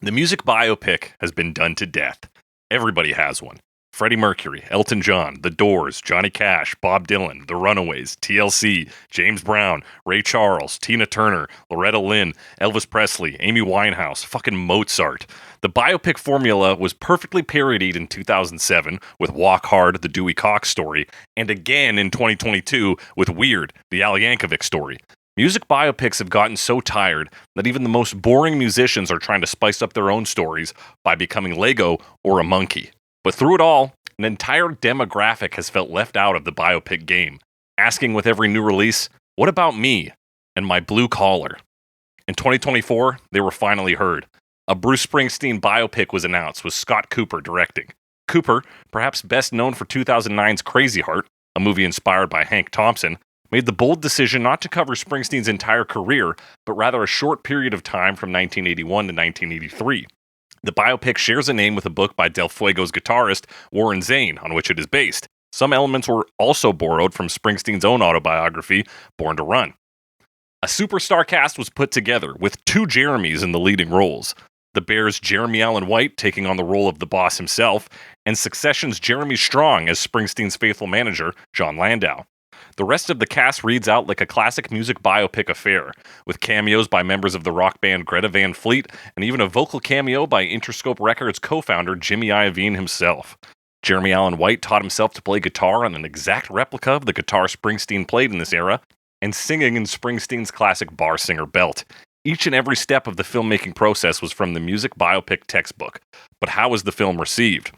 The music biopic has been done to death. Everybody has one. Freddie Mercury, Elton John, The Doors, Johnny Cash, Bob Dylan, The Runaways, TLC, James Brown, Ray Charles, Tina Turner, Loretta Lynn, Elvis Presley, Amy Winehouse, fucking Mozart. The biopic formula was perfectly parodied in 2007 with Walk Hard, the Dewey Cox story, and again in 2022 with Weird, the Al Yankovic story. Music biopics have gotten so tired that even the most boring musicians are trying to spice up their own stories by becoming Lego or a monkey. But through it all, an entire demographic has felt left out of the biopic game, asking with every new release, what about me and my blue collar? In 2024, they were finally heard. A Bruce Springsteen biopic was announced with Scott Cooper directing. Cooper, perhaps best known for 2009's Crazy Heart, a movie inspired by Hank Thompson, made the bold decision not to cover Springsteen's entire career, but rather a short period of time from 1981 to 1983. The biopic shares a name with a book by Del Fuego's guitarist, Warren Zane, on which it is based. Some elements were also borrowed from Springsteen's own autobiography, Born to Run. A superstar cast was put together, with two Jeremys in the leading roles. The Bears' Jeremy Allen White taking on the role of the boss himself, and Succession's Jeremy Strong as Springsteen's faithful manager, John Landau. The rest of the cast reads out like a classic music biopic affair, with cameos by members of the rock band Greta Van Fleet, and even a vocal cameo by Interscope Records co-founder Jimmy Iovine himself. Jeremy Allen White taught himself to play guitar on an exact replica of the guitar Springsteen played in this era, and singing in Springsteen's classic bar singer belt. Each and every step of the filmmaking process was from the music biopic textbook. But how was the film received?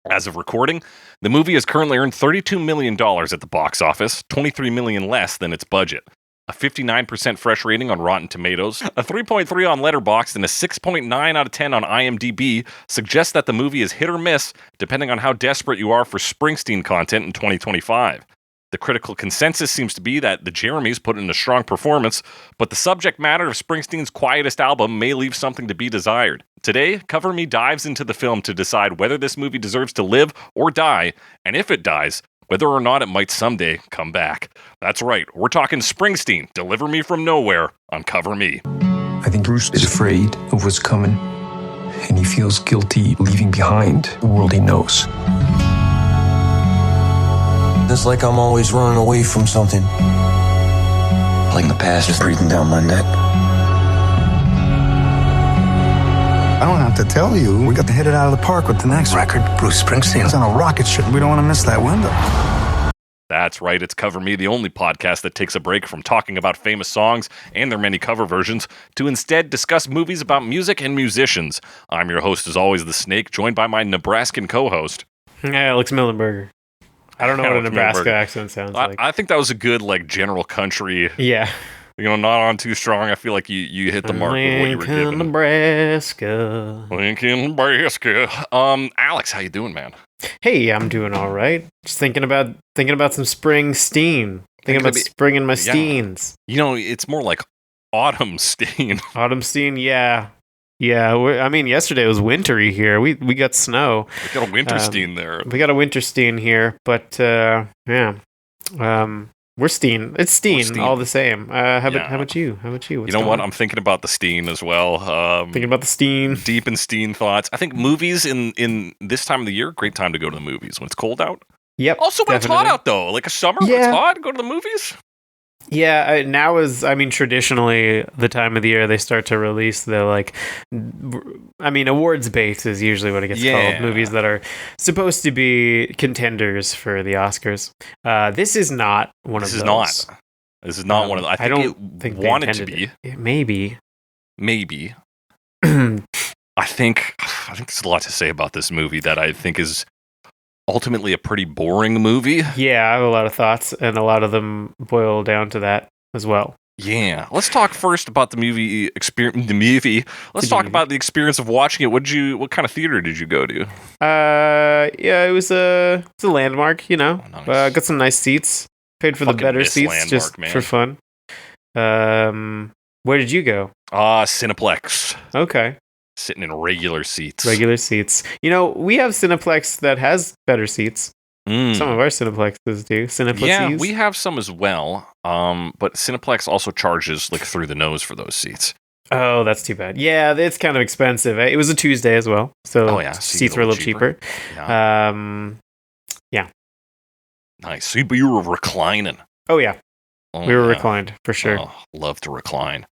As of recording, the movie has currently earned $32 million at the box office, $23 million less than its budget. A 59% fresh rating on Rotten Tomatoes, a 3.3 on Letterboxd, and a 6.9 out of 10 on IMDb suggests that the movie is hit or miss, depending on how desperate you are for Springsteen content in 2025. The critical consensus seems to be that the Jeremys put in a strong performance, but the subject matter of Springsteen's quietest album may leave something to be desired. Today, Cover Me dives into the film to decide whether this movie deserves to live or die, and if it dies, whether or not it might someday come back. That's right, we're talking Springsteen, Deliver Me From Nowhere on Cover Me. I think Bruce is afraid of what's coming, and he feels guilty leaving behind the world he knows. It's like I'm always running away from something. Like the past is breathing down my neck. I don't have to tell you. We got to hit it out of the park with the next record. Bruce Springsteen is on a rocket ship. We don't want to miss that window. That's right, it's Cover Me, the only podcast that takes a break from talking about famous songs and their many cover versions to instead discuss movies about music and musicians. I'm your host, as always, The Snake, joined by my Nebraskan co-host. Alex Millenberger. I don't know what a Nebraska accent sounds like. I think that was a good, country country. Yeah. Not on too strong. I feel like you hit the mark with what you were giving. Nebraska. Lincoln, Nebraska. Alex, how you doing, man? Hey, I'm doing all right. Just thinking about some Springsteen. Thinking about spring in my steens. It's more like autumn steen. Autumn steen, yeah. Yeah, yesterday was wintry here. We got snow. We got a winter steen there. We got a winter steen here, but yeah. We're steen. It's steen all the same. How about you? What's what? I'm thinking about the steen as well. Thinking about the steen. Deep in steen thoughts. I think movies in this time of the year, great time to go to the movies when it's cold out. Yep. Also when it's hot out though, like a summer when it's hot, go to the movies. Yeah, now is, traditionally the time of the year they start to release the, awards-based is usually what it gets called. Movies that are supposed to be contenders for the Oscars. This is not one of those. This is not one of those. I don't think it wanted to be. Maybe. I think there's a lot to say about this movie that I think is ultimately a pretty boring movie. Yeah, I have a lot of thoughts, and a lot of them boil down to that as well. Yeah, let's talk first about the movie experience. Let's talk about the experience of watching it. What kind of theater did you go to? It was a Landmark. Nice. Got some nice seats. Paid for the better seats Landmark, just for fun. Where did you go? Cineplex. Okay. Sitting in regular seats. We have Cineplex that has better seats. Some of our Cineplexes do. Yeah, we have some as well. But Cineplex also charges through the nose for those seats. Oh, that's too bad. Yeah, it's kind of expensive. It was a Tuesday as well, so seats were a little cheaper. Yeah. Nice. So, but you were reclining. Oh yeah, we were reclined for sure. Oh, love to recline.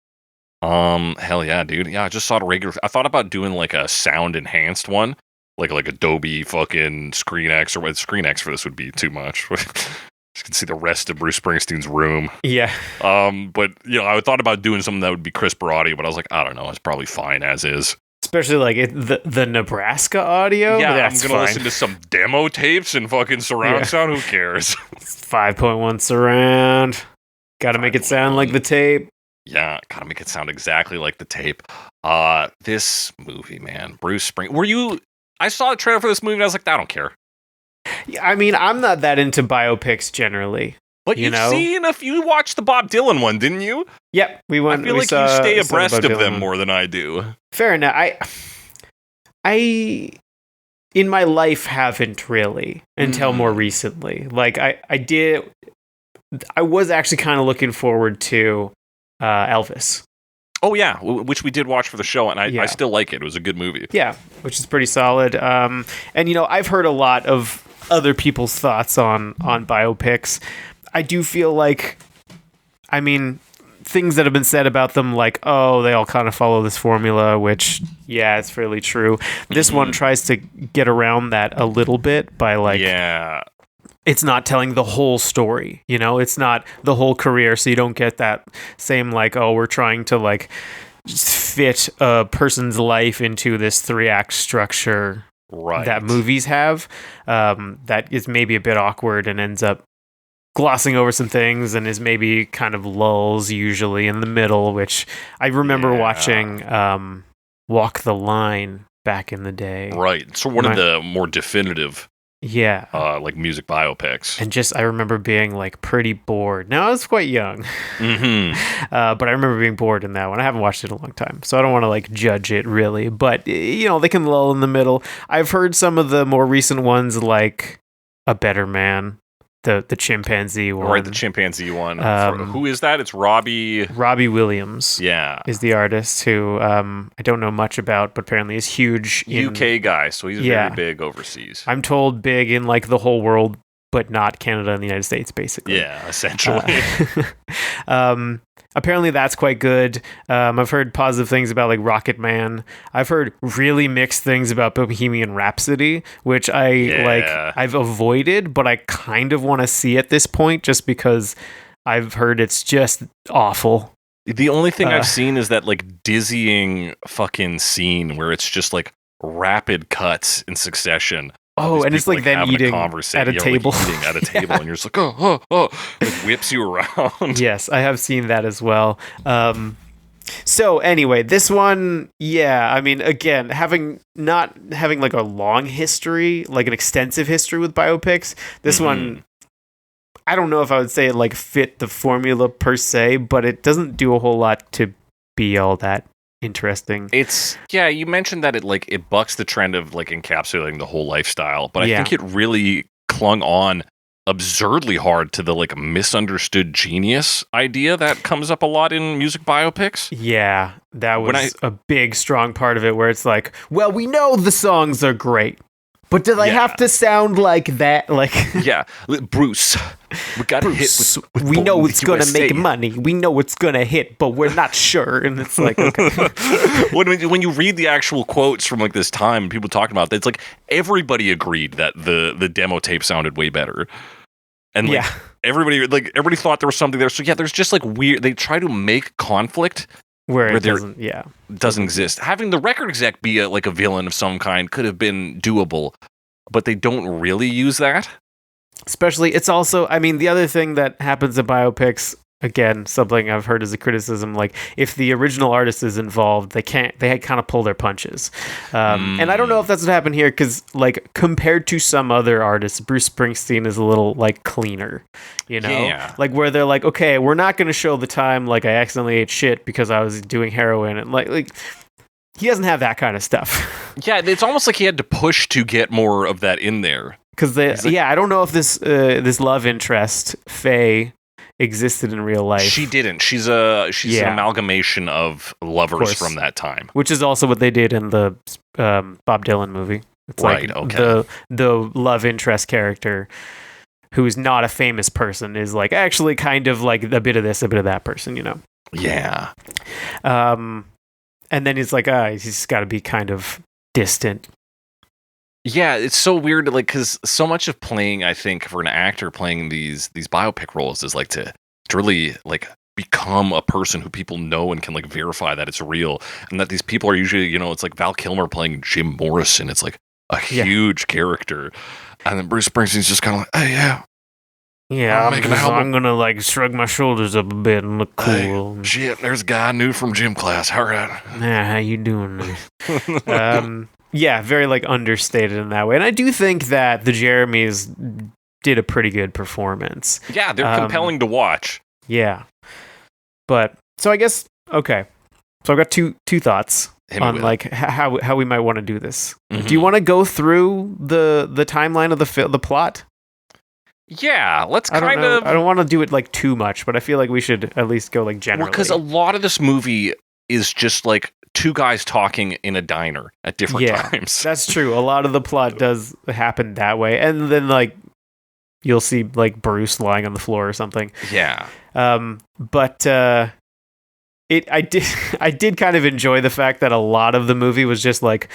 Hell yeah, dude. Yeah, I just saw I thought about doing like a sound enhanced one, like Adobe fucking ScreenX, or what ScreenX for this would be too much. You can see the rest of Bruce Springsteen's room. Yeah. But I thought about doing something that would be crisper audio, but I was like, I don't know, it's probably fine as is. Especially like the Nebraska audio. Yeah, I'm gonna listen to some demo tapes and fucking surround sound. Who cares? 5.1 surround. Got to make it sound like the tape. Yeah, gotta make it sound exactly like the tape. This movie, man, Bruce Springsteen. I saw the trailer for this movie and I was like, I don't care. I mean, I'm not that into biopics generally. But you watched the Bob Dylan one, didn't you? Yep, we went. I feel like you stay abreast of them more than I do. Fair enough. I in my life haven't really until more recently. Like I did. I was actually kind of looking forward to Elvis. Oh yeah, which we did watch for the show, and I still like it. It was a good movie. Yeah, which is pretty solid. And I've heard a lot of other people's thoughts on biopics. I do feel like, I mean, things that have been said about them, like, oh, they all kind of follow this formula, which, yeah, it's fairly true. This one tries to get around that a little bit by, like, it's not telling the whole story, it's not the whole career, so you don't get that same, like, oh, we're trying to, like, fit a person's life into this 3-act structure that movies have, that is maybe a bit awkward and ends up glossing over some things and is maybe kind of lulls usually in the middle, which I remember watching Walk the Line back in the day. Right. So one of the more definitive like music biopics. And I remember being like pretty bored. Now I was quite young. But I remember being bored in that one. I haven't watched it in a long time, so I don't want to like judge it really. But they can lull in the middle. I've heard some of the more recent ones like A Better Man. The chimpanzee one. Right, the chimpanzee one. Who is that? It's Robbie Williams. Yeah. Is the artist who I don't know much about, but apparently is huge. UK guy, so he's very big overseas. I'm told big in like the whole world, but not Canada and the United States, basically. Yeah, essentially. Apparently that's quite good. I've heard positive things about like Rocket Man. I've heard really mixed things about Bohemian Rhapsody, which I've avoided, but I kind of want to see at this point just because I've heard it's just awful. The only thing I've seen is that like dizzying fucking scene where it's just like rapid cuts in succession. Oh, and it's like them eating at a table. Like eating at a table, and you're just like, oh, it whips you around. Yes, I have seen that as well. So anyway, this one, I mean, again, not having like a long history, like an extensive history with biopics, this one, I don't know if I would say it like fit the formula per se, but it doesn't do a whole lot to be all that interesting. You mentioned that it bucks the trend of like encapsulating the whole lifestyle, but I think it really clung on absurdly hard to the like misunderstood genius idea that comes up a lot in music biopics. Yeah, that was a big strong part of it, where it's like, well, we know the songs are great, but do they have to sound like that? Like, Bruce, we got to hit with we know it's going to make money. We know it's going to hit, but we're not sure. And it's like, okay. when you read the actual quotes from like this time, people talking about it, it's like everybody agreed that the demo tape sounded way better. And like, everybody thought there was something there. So there's just like weird. They try to make conflict where it doesn't exist. Having the record exec be a villain of some kind could have been doable, but they don't really use that. Especially, it's also, I mean, the other thing that happens in biopics, again, something I've heard as a criticism, like if the original artist is involved, they kind of pull their punches. And I don't know if that's what happened here, because like compared to some other artists, Bruce Springsteen is a little like cleaner, like where they're like, okay, we're not going to show the time like I accidentally ate shit because I was doing heroin, and like he doesn't have that kind of stuff. Yeah, it's almost like he had to push to get more of that in there. Because I don't know if this love interest, Faye, existed in real life. She didn't. She's an amalgamation of lovers from that time. Which is also what they did in the Bob Dylan movie. It's right, like okay. the love interest character who is not a famous person is like actually kind of like a bit of this, a bit of that person, you know? Yeah. And then it's like, he's got to be kind of distant. Yeah, it's so weird, like, because so much of playing, I think, for an actor playing these biopic roles is like to really like become a person who people know and can like verify that it's real, and that these people are usually, you know, it's like Val Kilmer playing Jim Morrison. It's like a huge character, and then Bruce Springsteen's just kind of like, hey, yeah, I'm gonna like shrug my shoulders up a bit and look cool. Hey, shit, there's a guy new from gym class. All right, how you doing? Yeah, very like understated in that way, and I do think that the Jeremys did a pretty good performance. Yeah, they're compelling to watch. Yeah, but so I guess okay. So I've got two thoughts on like how we might want to do this. Mm-hmm. Do you want to go through the timeline of the plot? Yeah, let's I don't want to do it like too much, but I feel like we should at least go like generally. Because a lot of this movie is just like two guys talking in a diner at different times. That's true. A lot of the plot does happen that way, and then like you'll see like Bruce lying on the floor or something. Yeah. But I did kind of enjoy the fact that a lot of the movie was just like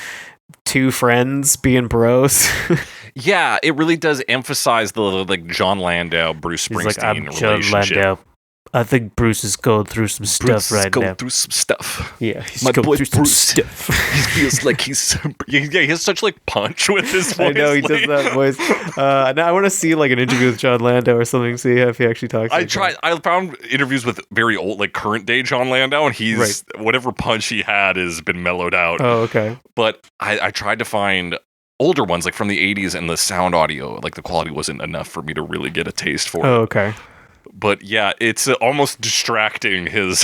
two friends being bros. Yeah, it really does emphasize the like John Landau, Bruce Springsteen relationship. John Landau. I think Bruce is going through some stuff right now. Going through some stuff. Yeah, he's my going boy through Bruce. Some stuff. He feels like he has such like punch with his voice. I know he does that voice. Now I want to see like an interview with John Landau or something. See if he actually talks. I found interviews with very old, like current day John Landau, and he's whatever punch he had has been mellowed out. Oh, okay. But I tried to find older ones like from the 80s, and the sound audio, like the quality wasn't enough for me to really get a taste for it. Oh, okay. But yeah, it's almost distracting his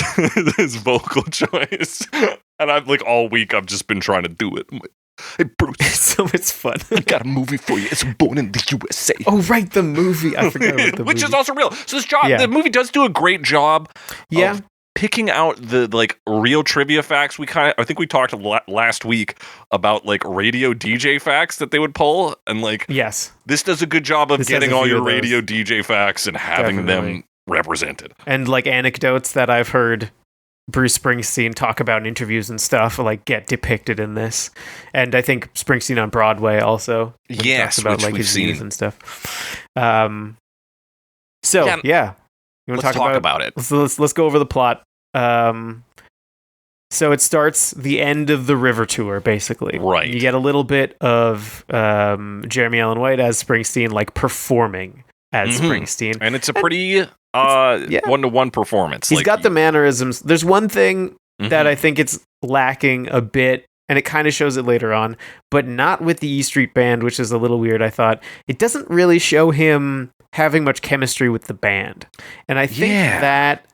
his vocal choice. And I've like all week I've just been trying to do it. Hey Bruce, so it's fun. I got a movie for you. It's Born in the USA. Oh right, the movie. I forgot about the Which movie. is also real. So the movie does do a great job. Yeah. Picking out the like real trivia facts. I think we talked last week about like radio DJ facts that they would pull, and like this does a good job of getting all your radio DJ facts and having them represented. And like anecdotes that I've heard Bruce Springsteen talk about in interviews and stuff like get depicted in this, and I think Springsteen on Broadway also. Yes, about like his views and stuff. So yeah. You want to talk about it? Let's go over the plot. So it starts the end of the River Tour, basically. Right. You get a little bit of Jeremy Allen White as Springsteen, like performing as Springsteen, and it's a pretty one-to-one performance. He's got the mannerisms. There's one thing that I think it's lacking a bit, and it kind of shows it later on, but not with the E Street Band, which is a little weird. I thought it doesn't really show him having much chemistry with the band, and I think that,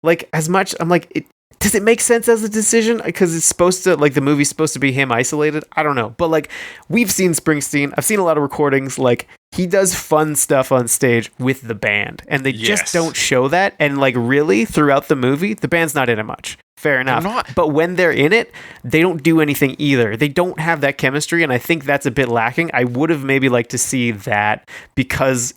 like, as much I'm like, does it make sense as a decision? Because it's supposed to, like, the movie's supposed to be him isolated. I don't know, but like, we've seen Springsteen. I've seen a lot of recordings. Like, he does fun stuff on stage with the band, and they just don't show that. And like, really, throughout the movie, the band's not in it much. Fair enough. But when they're in it, they don't do anything either. They don't have that chemistry, and I think that's a bit lacking. I would have maybe liked to see that, because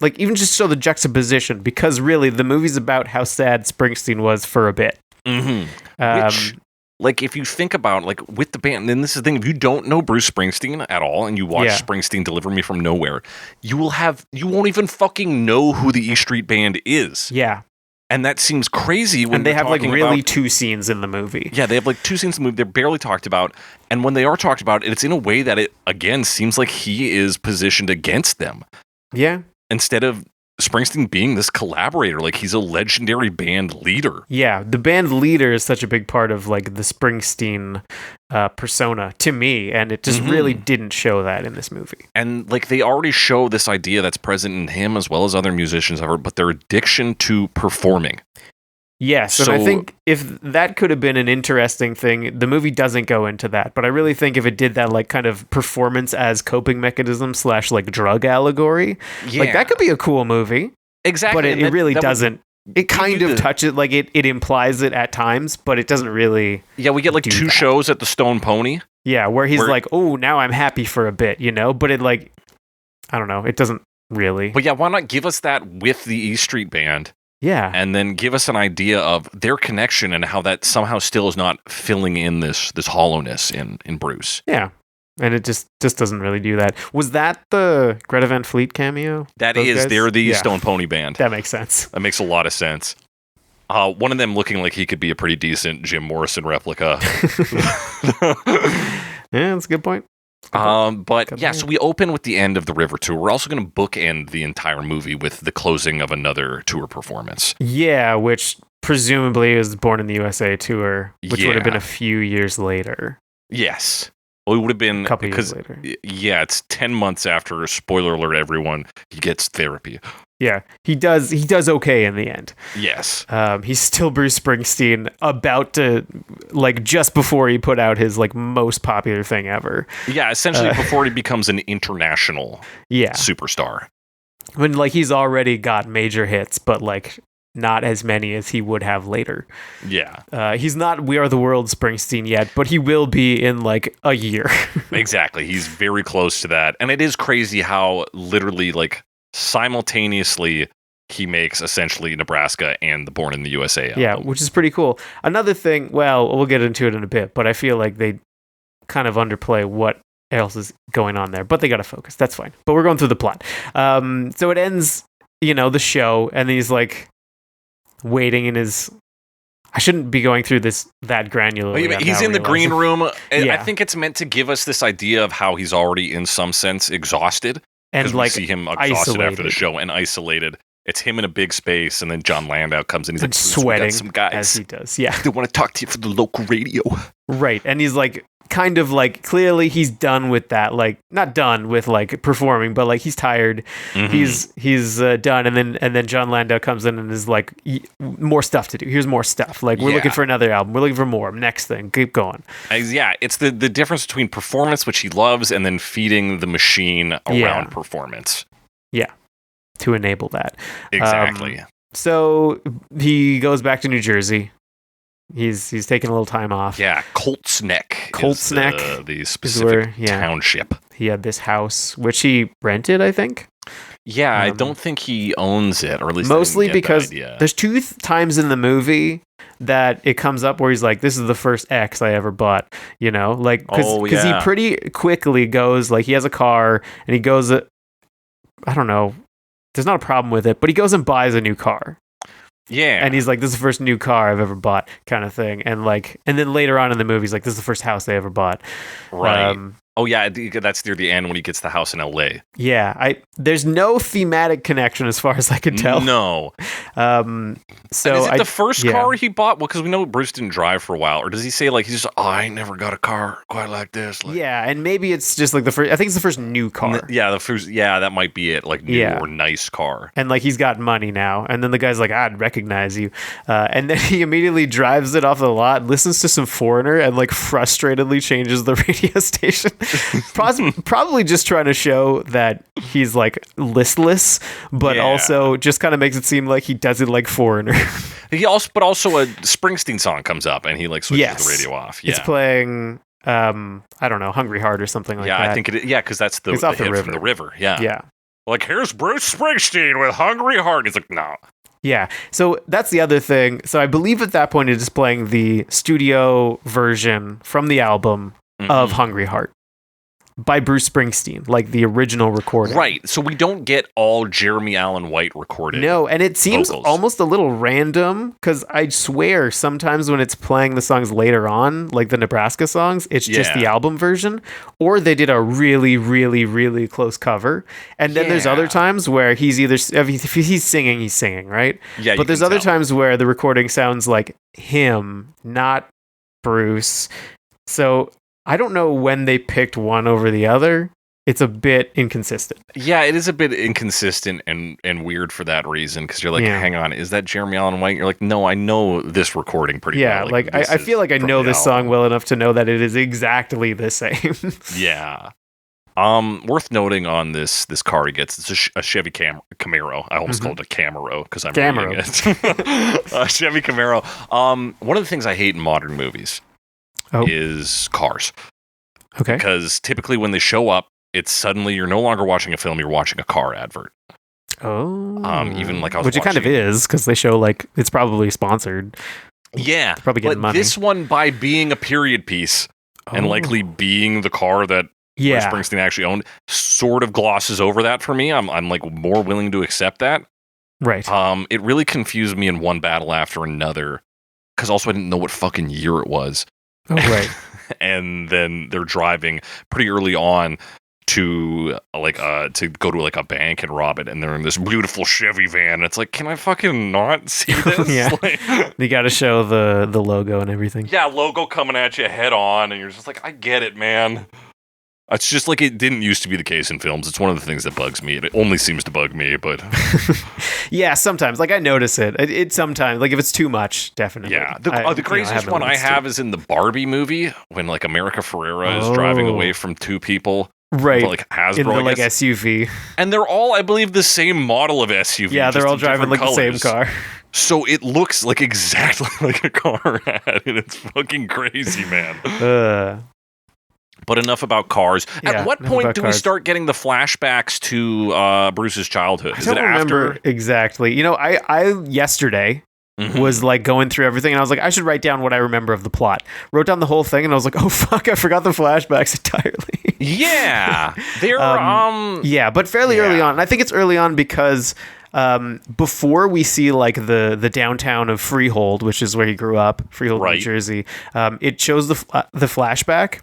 like, even just show the juxtaposition, because really the movie's about how sad Springsteen was for a bit. Which, like, if you think about, like, with the band, then this is the thing, if you don't know Bruce Springsteen at all, and you watch Springsteen Deliver Me From Nowhere, you won't even fucking know who the E Street Band is. Yeah. And that seems crazy when they have like really two scenes in the movie. Yeah, they have like two scenes in the movie. They're barely talked about. And when they are talked about, it's in a way that it, again, seems like he is positioned against them. Yeah. Instead of Springsteen being this collaborator, like, he's a legendary band leader. Yeah, the band leader is such a big part of like the Springsteen persona to me, and it just really didn't show that in this movie. And like, they already show this idea that's present in him as well as other musicians ever, but their addiction to performing. Yes, and I think if that could have been an interesting thing, the movie doesn't go into that, but I really think if it did that, like, kind of performance as coping mechanism / like drug allegory, like, that could be a cool movie. Exactly. But it really doesn't. It kind of the- touches, like it implies it at times, but it doesn't really. Yeah, we get like do 2 that. shows at the Stone Pony. Yeah, where he's Where- like, oh, now I'm happy for a bit, but it like, I don't know, it doesn't really. But yeah, why not give us that with the E Street Band Yeah. and then give us an idea of their connection and how that somehow still is not filling in this hollowness in Bruce. Yeah. And it just doesn't really do that. Was that the Greta Van Fleet cameo? That Those is, guys? they're the Yeah. Stone Pony Band. That makes sense. That makes a lot of sense. One of them looking like he could be a pretty decent Jim Morrison replica. Yeah, that's a good point. But yeah, so we open with the end of the River Tour. We're also going to bookend the entire movie with the closing of another tour performance. Yeah, which presumably is Born in the USA tour, which would have been Yeah. a few years later. Yes. Well, it would have been A couple because years later. yeah, it's 10 months after, spoiler alert everyone, he gets therapy. Yeah, he does okay in the end. Yes. He's still Bruce Springsteen, about to, like, just before he put out his, like, most popular thing ever. Yeah, essentially before he becomes an international Yeah. superstar. When, like, he's already got major hits, but, like, not as many as he would have later. Yeah. He's not We Are the World Springsteen yet, but he will be in, like, a year. Exactly. He's very close to that. And it is crazy how literally, like, simultaneously he makes essentially Nebraska and the Born in the USA album. Yeah, which is pretty cool. Another thing, well, we'll get into it in a bit, but I feel like they kind of underplay what else is going on there, but they got to focus. That's fine. But we're going through the plot. So it ends, the show, and he's like waiting in his. I shouldn't be going through that granularly. Well, he's in the green room. Yeah. I think it's meant to give us this idea of how he's already, in some sense, exhausted. And Because like we see him exhausted after the isolated. show and isolated. It's him in a big space, and then John Landau comes in. He's and like, "Bruce, we got sweating some guys. as he does. Yeah. They want to talk to you for the local radio." Right. And he's like, kind of like, clearly he's done with that, like, not done with like performing, but like he's tired. Mhm. He's done. And then John Landau comes in and is like, more stuff to do. Here's more stuff. Like, we're Yeah. looking for another album. We're looking for more. Next thing. Keep going. Yeah, it's the difference between performance, which he loves, and then feeding the machine around Yeah. performance. Yeah. To enable that. Exactly. So he goes back to New Jersey. He's taking a little time off. Yeah, Colts Neck. Colts is Neck the is specific where, yeah. township. He had this house, which he rented, I think. Yeah, I don't think he owns it, or at least Mostly I didn't get because that idea. there's two times in the movie that it comes up where he's like, this is the first X I ever bought, like, because Oh, yeah. he pretty quickly goes, like, he has a car and he goes, I don't know, there's not a problem with it, but he goes and buys a new car. Yeah, And he's like, this is the first new car I've ever bought, kind of thing. And like, and then later on in the movie, he's like, this is the first house they ever bought. right. Oh yeah, that's near the end when he gets the house in L.A. Yeah, there's no thematic connection as far as I can tell. No. So And is it the first yeah. car he bought? Well, because we know Bruce didn't drive for a while, or does he say like he's just, I ain't never got a car quite like this? Like, Yeah, and maybe it's just like the first. I think it's the first new car. yeah, the first. Yeah, that might be it. Like new Yeah. or nice car. And like he's got money now, and then the guy's like, "I'd recognize you," and then he immediately drives it off the lot, listens to some Foreigner, and like frustratedly changes the radio station. Probably just trying to show that he's like listless, but Yeah. also just kind of makes it seem like he doesn't like Foreigner. But also a Springsteen song comes up, and he like switches Yes. the radio off. Yeah, It's playing, I don't know, Hungry Heart or something like that. I think it. Yeah, because that's the It's off the hit river. from the river. Yeah, Yeah. Like here's Bruce Springsteen with Hungry Heart. He's like, no. Yeah. So that's the other thing. So I believe at that point it is playing the studio version from the album of Hungry Heart by Bruce Springsteen, like the original recording. Right. So we don't get all Jeremy Allen White recorded. No, and it seems vocals. almost a little random because I swear sometimes when it's playing the songs later on, like the Nebraska songs, it's just the Yeah. album version, or they did a really, really, really close cover. And then there's other Yeah. times where he's either, if he's singing, right? Yeah, you But there's can other tell. times where the recording sounds like him, not Bruce. So I don't know when they picked one over the other. It's a bit inconsistent. Yeah, it is a bit inconsistent and weird for that reason because you're like, Yeah. hang on, is that Jeremy Allen White? You're like, no, I know this recording pretty Yeah, well. like this I is feel like I from know the this song album. well enough to know that it is exactly the same. Yeah. Worth noting on this car he gets, it's a Chevy Camaro. I almost called it a Camaro because I'm reading it. A Chevy Camaro. One of the things I hate in modern movies is cars. Okay. Because typically when they show up, it's suddenly you're no longer watching a film, you're watching a car advert. Oh. Even like I was Which it kind of is, because they show like it's probably sponsored. Yeah. It's probably getting money. This one, by being a period piece and likely being the car that Bruce Springsteen actually owned, sort of glosses over that for me. I'm like more willing to accept that. Right. It really confused me in one battle after another, because also I didn't know what fucking year it was. Oh, right. And then they're driving pretty early on to go to like a bank and rob it, and they're in this beautiful Chevy van. And it's like, can I fucking not see this? Yeah. Like, you got to show the logo and everything. yeah, logo coming at you head on, and you're just like, I get it, man. It's just like it didn't used to be the case in films. It's one of the things that bugs me. It only seems to bug me, but yeah, sometimes like I notice it. It sometimes like if it's too much, definitely. Yeah, the craziest one I have is in the Barbie movie when like America Ferrera is driving away from two people. Right, like Hasbro, in the like SUV, and they're all, I believe, the same model of SUV. Yeah, they're all driving like colors. the same car. So it looks like exactly like a car ad, and it's fucking crazy, man. But enough about cars. Yeah, at what point do we start getting the flashbacks to Bruce's childhood? I don't remember exactly. You know, I yesterday was like going through everything, and I was like, I should write down what I remember of the plot. Wrote down the whole thing, and I was like, oh fuck, I forgot the flashbacks entirely. Yeah, they're yeah, but fairly early on. And I think it's early on because before we see like the downtown of Freehold, which is where he grew up, Freehold, New Jersey. It shows the flashback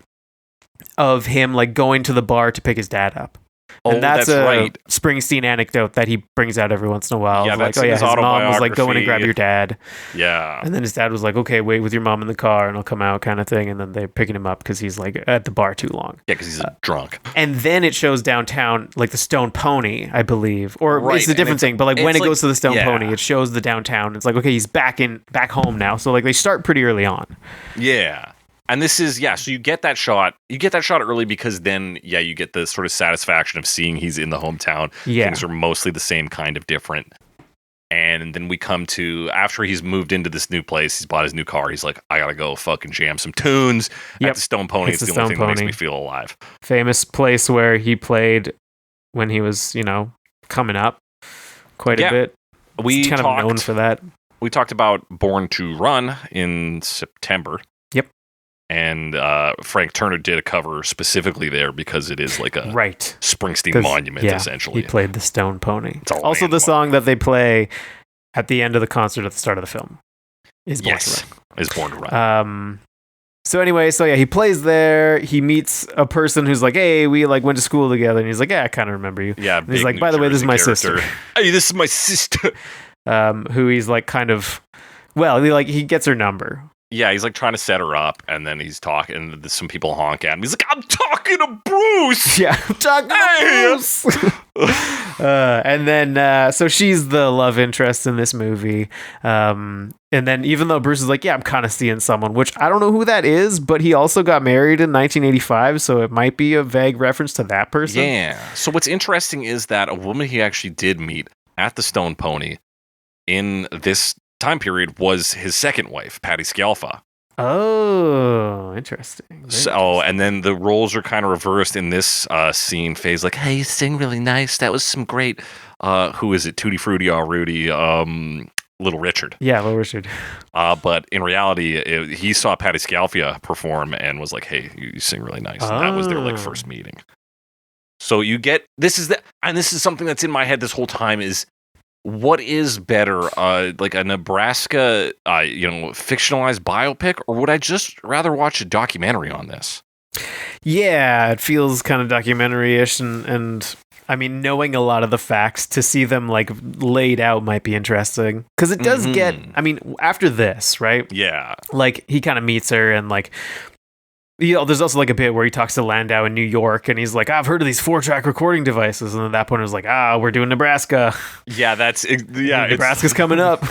of him like going to the bar to pick his dad up. And that's a Springsteen anecdote that he brings out every once in a while. Yeah, like, that's his mom was like, go in and grab your dad. Yeah. And then his dad was like, okay, wait with your mom in the car and I'll come out, kind of thing. And then they're picking him up because he's like at the bar too long. Yeah, because he's drunk. And then it shows downtown, like the Stone Pony, I believe. Or it's a different thing. But like when it goes to the Stone Pony, it shows the downtown. It's like, okay, he's back home now. So like they start pretty early on. Yeah. And this is, so you get that shot. You get that shot early because then, you get the sort of satisfaction of seeing he's in the hometown. Yeah. Things are mostly the same, kind of different. And then we come to, after he's moved into this new place, he's bought his new car. He's like, I gotta go fucking jam some tunes at the Stone Pony. It's the only thing that makes me feel alive. Famous place where he played when he was, coming up quite a bit. He's kind of known for that. We talked about Born to Run in September. Yep. And Frank Turner did a cover specifically there because it is like a Springsteen monument, essentially. He played the Stone Pony. Also, the song that they play at the end of the concert at the start of the film is Born to Run. Is Born to Run. So anyway, he plays there. He meets a person who's like, hey, we like went to school together. And he's like, yeah, I kind of remember you. Yeah. And he's like, by the way, this is my sister. Hey, this is my sister. Who he's like kind of, he gets her number. Yeah, he's like trying to set her up, and then he's talking, and some people honk at him. He's like, I'm talking to Bruce! Yeah, I'm talking to Bruce! And then, so she's the love interest in this movie. And then even though Bruce is like, yeah, I'm kind of seeing someone, which I don't know who that is, but he also got married in 1985, so it might be a vague reference to that person. Yeah. So what's interesting is that a woman he actually did meet at the Stone Pony in this time period was his second wife, Patti Scialfa. Oh, interesting. And then the roles are kind of reversed in this scene phase. Like, hey, you sing really nice. That was some great. Who is it? Tutti Frutti, Rudy, Little Richard. Yeah, Little Richard. But in reality, he saw Patti Scialfa perform and was like, hey, you sing really nice. And that was their first meeting. So you get this is something that's in my head this whole time is. What is better, like a Nebraska, fictionalized biopic, or would I just rather watch a documentary on this? Yeah, it feels kind of documentary-ish, and I mean, knowing a lot of the facts to see them like laid out might be interesting because it does get. I mean, after this, right? Yeah, like he kind of meets her and like. There's also like a bit where he talks to Landau in New York and he's like, I've heard of these 4-track recording devices. And at that point it was like, we're doing Nebraska. Yeah, Nebraska's coming up.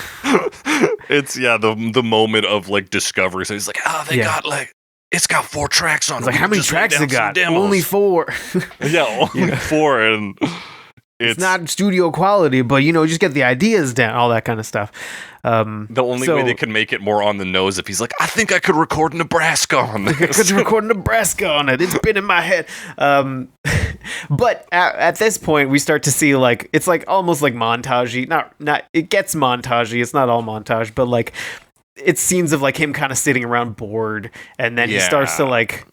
It's the moment of like discovery. So he's like, they got like it's got 4 tracks on it. It's like, how many tracks it got? Only 4. Yeah, only 4, and it's not studio quality, but just get the ideas down, all that kind of stuff. The only way they could make it more on the nose if he's like, I think I could record Nebraska on this. I could record Nebraska on it. It's been in my head. But at this point, we start to see like it's like almost like montagey. Not it gets montagey. It's not all montage, but like it's scenes of like him kind of sitting around bored, and then he starts to like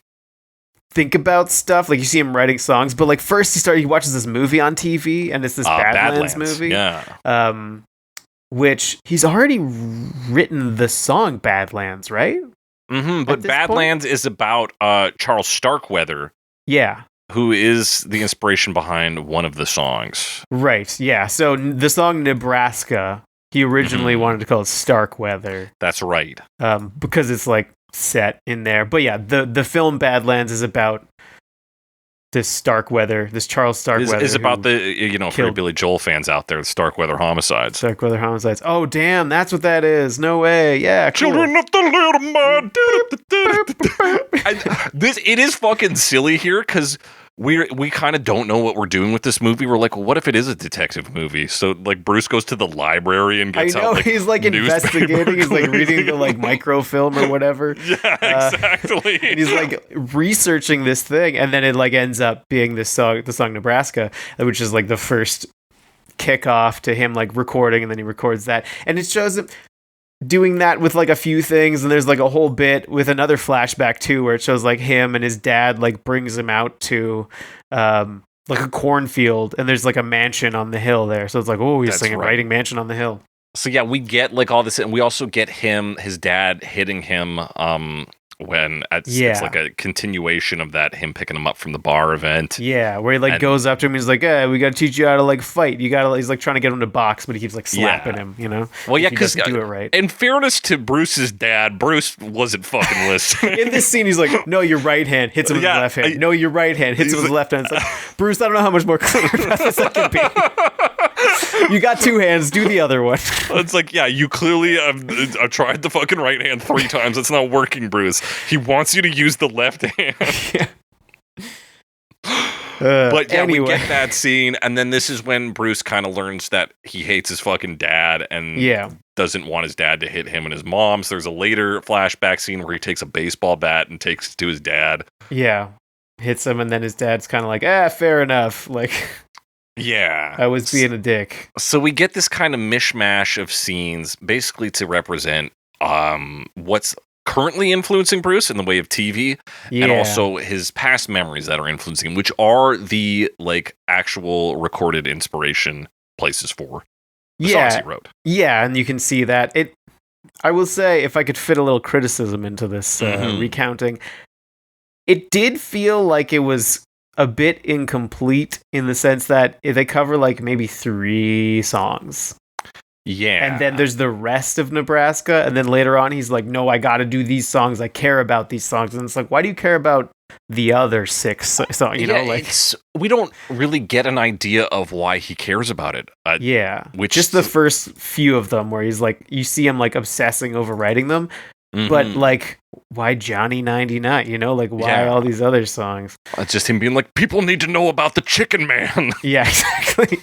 think about stuff. Like you see him writing songs, but like first he watches this movie on TV, and it's this Badlands movie. Yeah. Which he's already written the song Badlands, right? Mm-hmm. But Badlands is about Charles Starkweather. Yeah. Who is the inspiration behind one of the songs. Right, yeah. So the song Nebraska, he originally wanted to call it Starkweather. That's right. Because it's like set in there. But yeah, the film Badlands is about this Starkweather, this Charles Starkweather. Is about the, for Billy Joel fans out there, the Starkweather homicides. Starkweather homicides. Oh, damn, that's what that is. No way. Yeah, cool. Children of the Little Man. It is fucking silly here because we kind of don't know what we're doing with this movie. We're like, well, what if it is a detective movie? So like Bruce goes to the library and gets out like he's like investigating, he's like reading the like microfilm or whatever. Yeah, exactly. And he's like researching this thing, and then it like ends up being the song Nebraska, which is like the first kickoff to him like recording, and then he records that, and it shows him doing that with like a few things, and there's like a whole bit with another flashback too where it shows like him and his dad like brings him out to like a cornfield, and there's like a mansion on the hill there, so it's like, oh, he's singing writing mansion on the hill. So yeah, we get like all this, and we also get his dad hitting him when it's like a continuation of that, him picking him up from the bar event. Yeah, where he like goes up to him, he's like, we got to teach you how to like fight. He's like trying to get him to box, but he keeps like slapping him, Well, yeah, because do it right. In fairness to Bruce's dad, Bruce wasn't fucking listening. In this scene, he's like, no, your right hand hits him with his left hand. No, your right hand hits him with his left hand. It's like, Bruce, I don't know how much more clear about this I can be. You got 2 hands, do the other one. It's like, yeah, you clearly have tried the fucking right hand 3 times. It's not working, Bruce. He wants you to use the left hand. Yeah. But yeah, anyway. We get that scene, and then this is when Bruce kind of learns that he hates his fucking dad and doesn't want his dad to hit him and his mom. So there's a later flashback scene where he takes a baseball bat and takes it to his dad. Yeah. Hits him, and then his dad's kind of like, fair enough. Like, yeah. I was being a dick. So we get this kind of mishmash of scenes basically to represent what's currently influencing Bruce in the way of TV, and also his past memories that are influencing him, which are the like actual recorded inspiration places for the songs he wrote. Yeah, and you can see that. I will say, if I could fit a little criticism into this recounting, it did feel like it was a bit incomplete in the sense that they cover like maybe 3 songs. Yeah. And then there's the rest of Nebraska. And then later on, he's like, no, I got to do these songs. I care about these songs. And it's like, why do you care about the other 6 songs? We don't really get an idea of why he cares about it. Which just the first few of them where he's like, you see him like obsessing over writing them. Mm-hmm. But like, why Johnny 99? Like, why all these other songs? It's just him being like, people need to know about the Chicken Man. Yeah, exactly.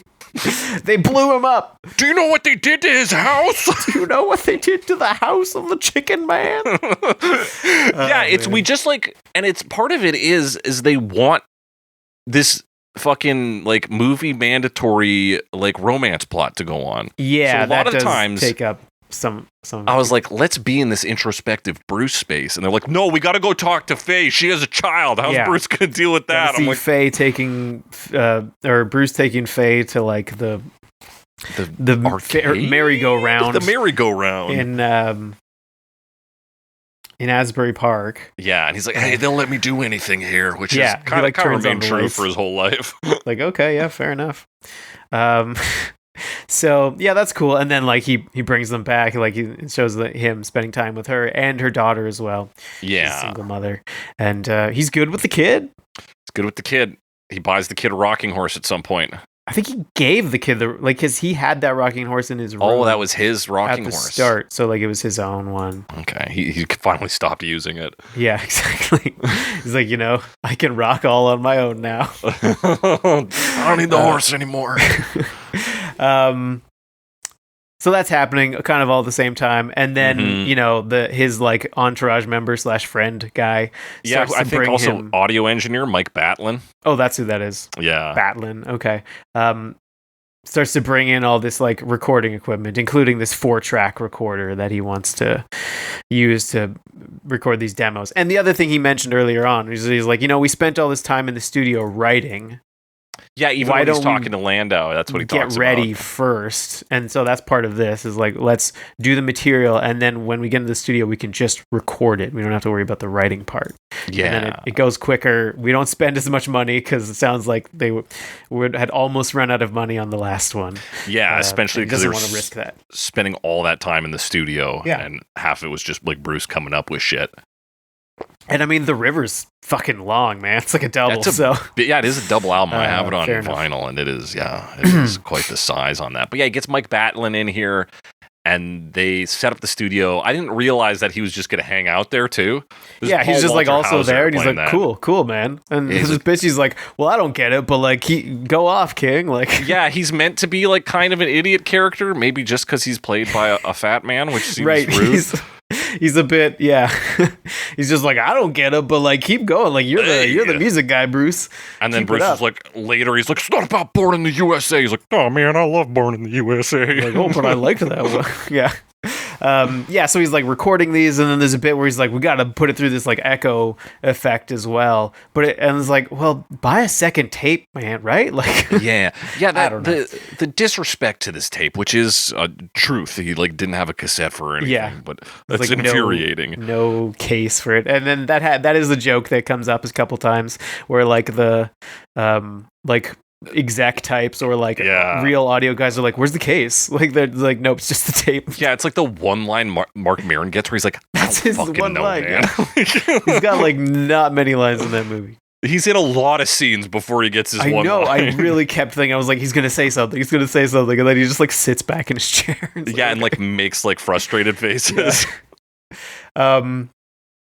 They blew him up. Do you know what they did to his house? Do you know what they did to the house of the Chicken Man? We just like, and it's part of it is they want this fucking like movie mandatory like romance plot to go on. Yeah, so a lot of times take up some. I was like, let's be in this introspective Bruce space, and they're like, no, we got to go talk to Faye. She has a child. How's Bruce gonna deal with that? I'm like, Faye taking or Bruce taking Faye to like the merry-go-round. The merry-go-round in Asbury Park. Yeah, and he's like, hey, they'll let me do anything here, which is kind of remained true for his whole life. Like, okay, yeah, fair enough. So yeah, that's cool. And then like he brings them back, like he shows him spending time with her and her daughter as well. Yeah, she's a single mother, and he's good with the kid. He's good with the kid. He buys the kid a rocking horse at some point. I think he gave the kid because he had that rocking horse in his room. Oh, that was his rocking at the horse. start. So like it was his own one. Okay, he finally stopped using it. Yeah, exactly. He's like, I can rock all on my own now. I don't need the horse anymore. So that's happening kind of all at the same time, and then his like entourage member / friend guy. Yeah, I think also him. Audio engineer Mike Batlin. Oh, that's who that is. Yeah, Batlin. Okay. Starts to bring in all this like recording equipment, including this 4-track recorder that he wants to use to record these demos. And the other thing he mentioned earlier on is he's like, we spent all this time in the studio writing. Yeah, even when he's talking to Landau, that's what he talks about. Get ready first. And so that's part of this is like, let's do the material. And then when we get into the studio, we can just record it. We don't have to worry about the writing part. Yeah. And then it goes quicker. We don't spend as much money because it sounds like they had almost run out of money on the last one. Yeah, especially because they want to risk that. Spending all that time in the studio. Yeah. And half of it was just like Bruce coming up with shit. And I mean, the river's fucking long, man. It's like a double. Yeah, it is a double album. I have it on vinyl, and it is quite the size on that. But yeah, he gets Mike Batlin in here, and they set up the studio. I didn't realize that he was just going to hang out there too. He's just like also there, and he's like, cool, man. And his bitch, he's like, well, I don't get it, but like, go off, King. Like, yeah, he's meant to be like kind of an idiot character, maybe just because he's played by a fat man, which seems rude. He's a bit, he's just like, I don't get it, but like, keep going. Like, you're the music guy, Bruce. And then Bruce is like, later, he's like, it's not about Born in the USA. He's like, oh man, I love Born in the USA. Like, oh, but I liked that one. Yeah. So he's like recording these, and then there's a bit where he's like, we got to put it through this like echo effect as well. And it's like, well, buy a second tape, man, right? Like, yeah. The disrespect to this tape, which is truth. He like didn't have a cassette for anything, but that's like infuriating. No case for it. And then that is a joke that comes up a couple times where like the exec types or like real audio guys are like, where's the case? Like they're like, nope, it's just the tape. Yeah, it's like the one line Mark Maron gets where he's like, that's his one line, man. He's got like not many lines in that movie. He's in a lot of scenes before he gets his one line. I really kept thinking, I was like, he's gonna say something, and then he just like sits back in his chair and like makes like frustrated faces.